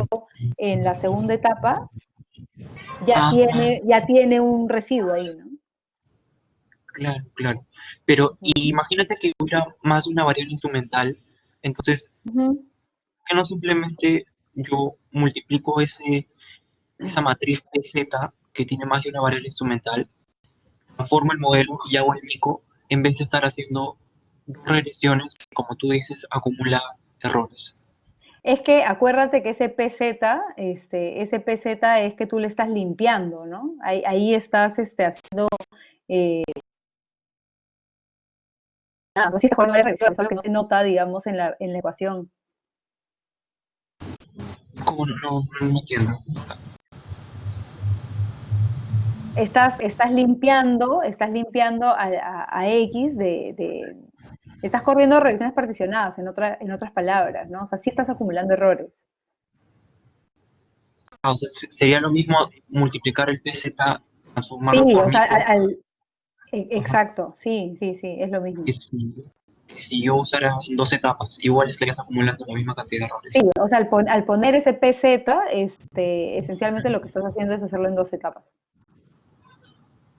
en la segunda etapa, Ah, ya tiene un residuo ahí, ¿no? claro, claro. Pero Ujú, imagínate que hubiera más de una variable instrumental, entonces, ujú. ¿por qué no simplemente yo multiplico esa matriz PZ que tiene más de una variable instrumental, transformo el modelo y hago el mico, en vez de estar haciendo dos regresiones que, como tú dices, acumula errores? Es que acuérdate que ese PZ es que tú le estás limpiando, ¿no? Ahí estás haciendo nada, sí estás jugando varias revisiones, algo que no se nota, digamos, en la ecuación. ¿Cómo no, no entiendo? Estás limpiando a X estás corriendo revisiones particionadas, en otras palabras, ¿no? O sea, sí estás acumulando errores. Ah, o sea, sería lo mismo multiplicar el PZ, Sí, transformarlo por o sea, mico, ajá, exacto, sí, sí, sí, es lo mismo. que si yo usara en 2 etapas, igual estarías acumulando la misma cantidad de Sí, errores. o sea, al poner ese PZ, esencialmente lo que estás haciendo es hacerlo en 2 etapas.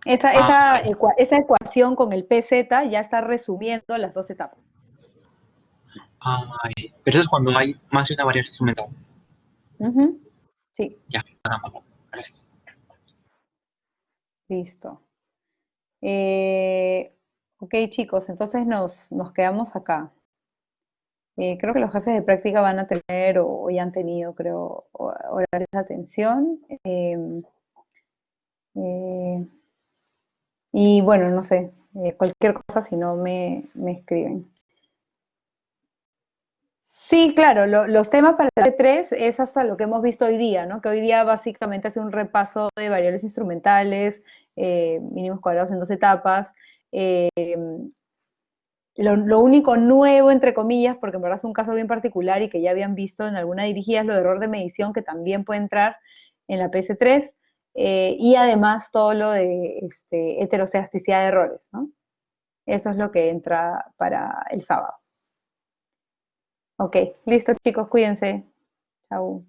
Esa, Ah, esa, ecua- esa ecuación con el PZ ya está resumiendo las 2 etapas. pero eso es cuando hay más de una variable instrumental. Ujú, sí, Ya, nada más. Gracias. listo. Ok, chicos, entonces nos quedamos acá. Creo que los jefes de práctica van a tener o ya han tenido, creo, horarios de atención. Eh, y bueno, no sé, cualquier cosa si no me escriben. Sí, claro, los temas para el T3 es hasta lo que hemos visto hoy día, ¿no? Que hoy día básicamente hace un repaso de variables instrumentales, mínimos cuadrados en 2 etapas. eh, lo único nuevo, entre comillas, porque en verdad es un caso bien particular y que ya habían visto en alguna dirigida, es lo de error de medición que también puede entrar en la PS3. y además todo lo de heterocedasticidad de errores, ¿no? Eso es lo que entra para el sábado. Ok, listo chicos, cuídense. Chao.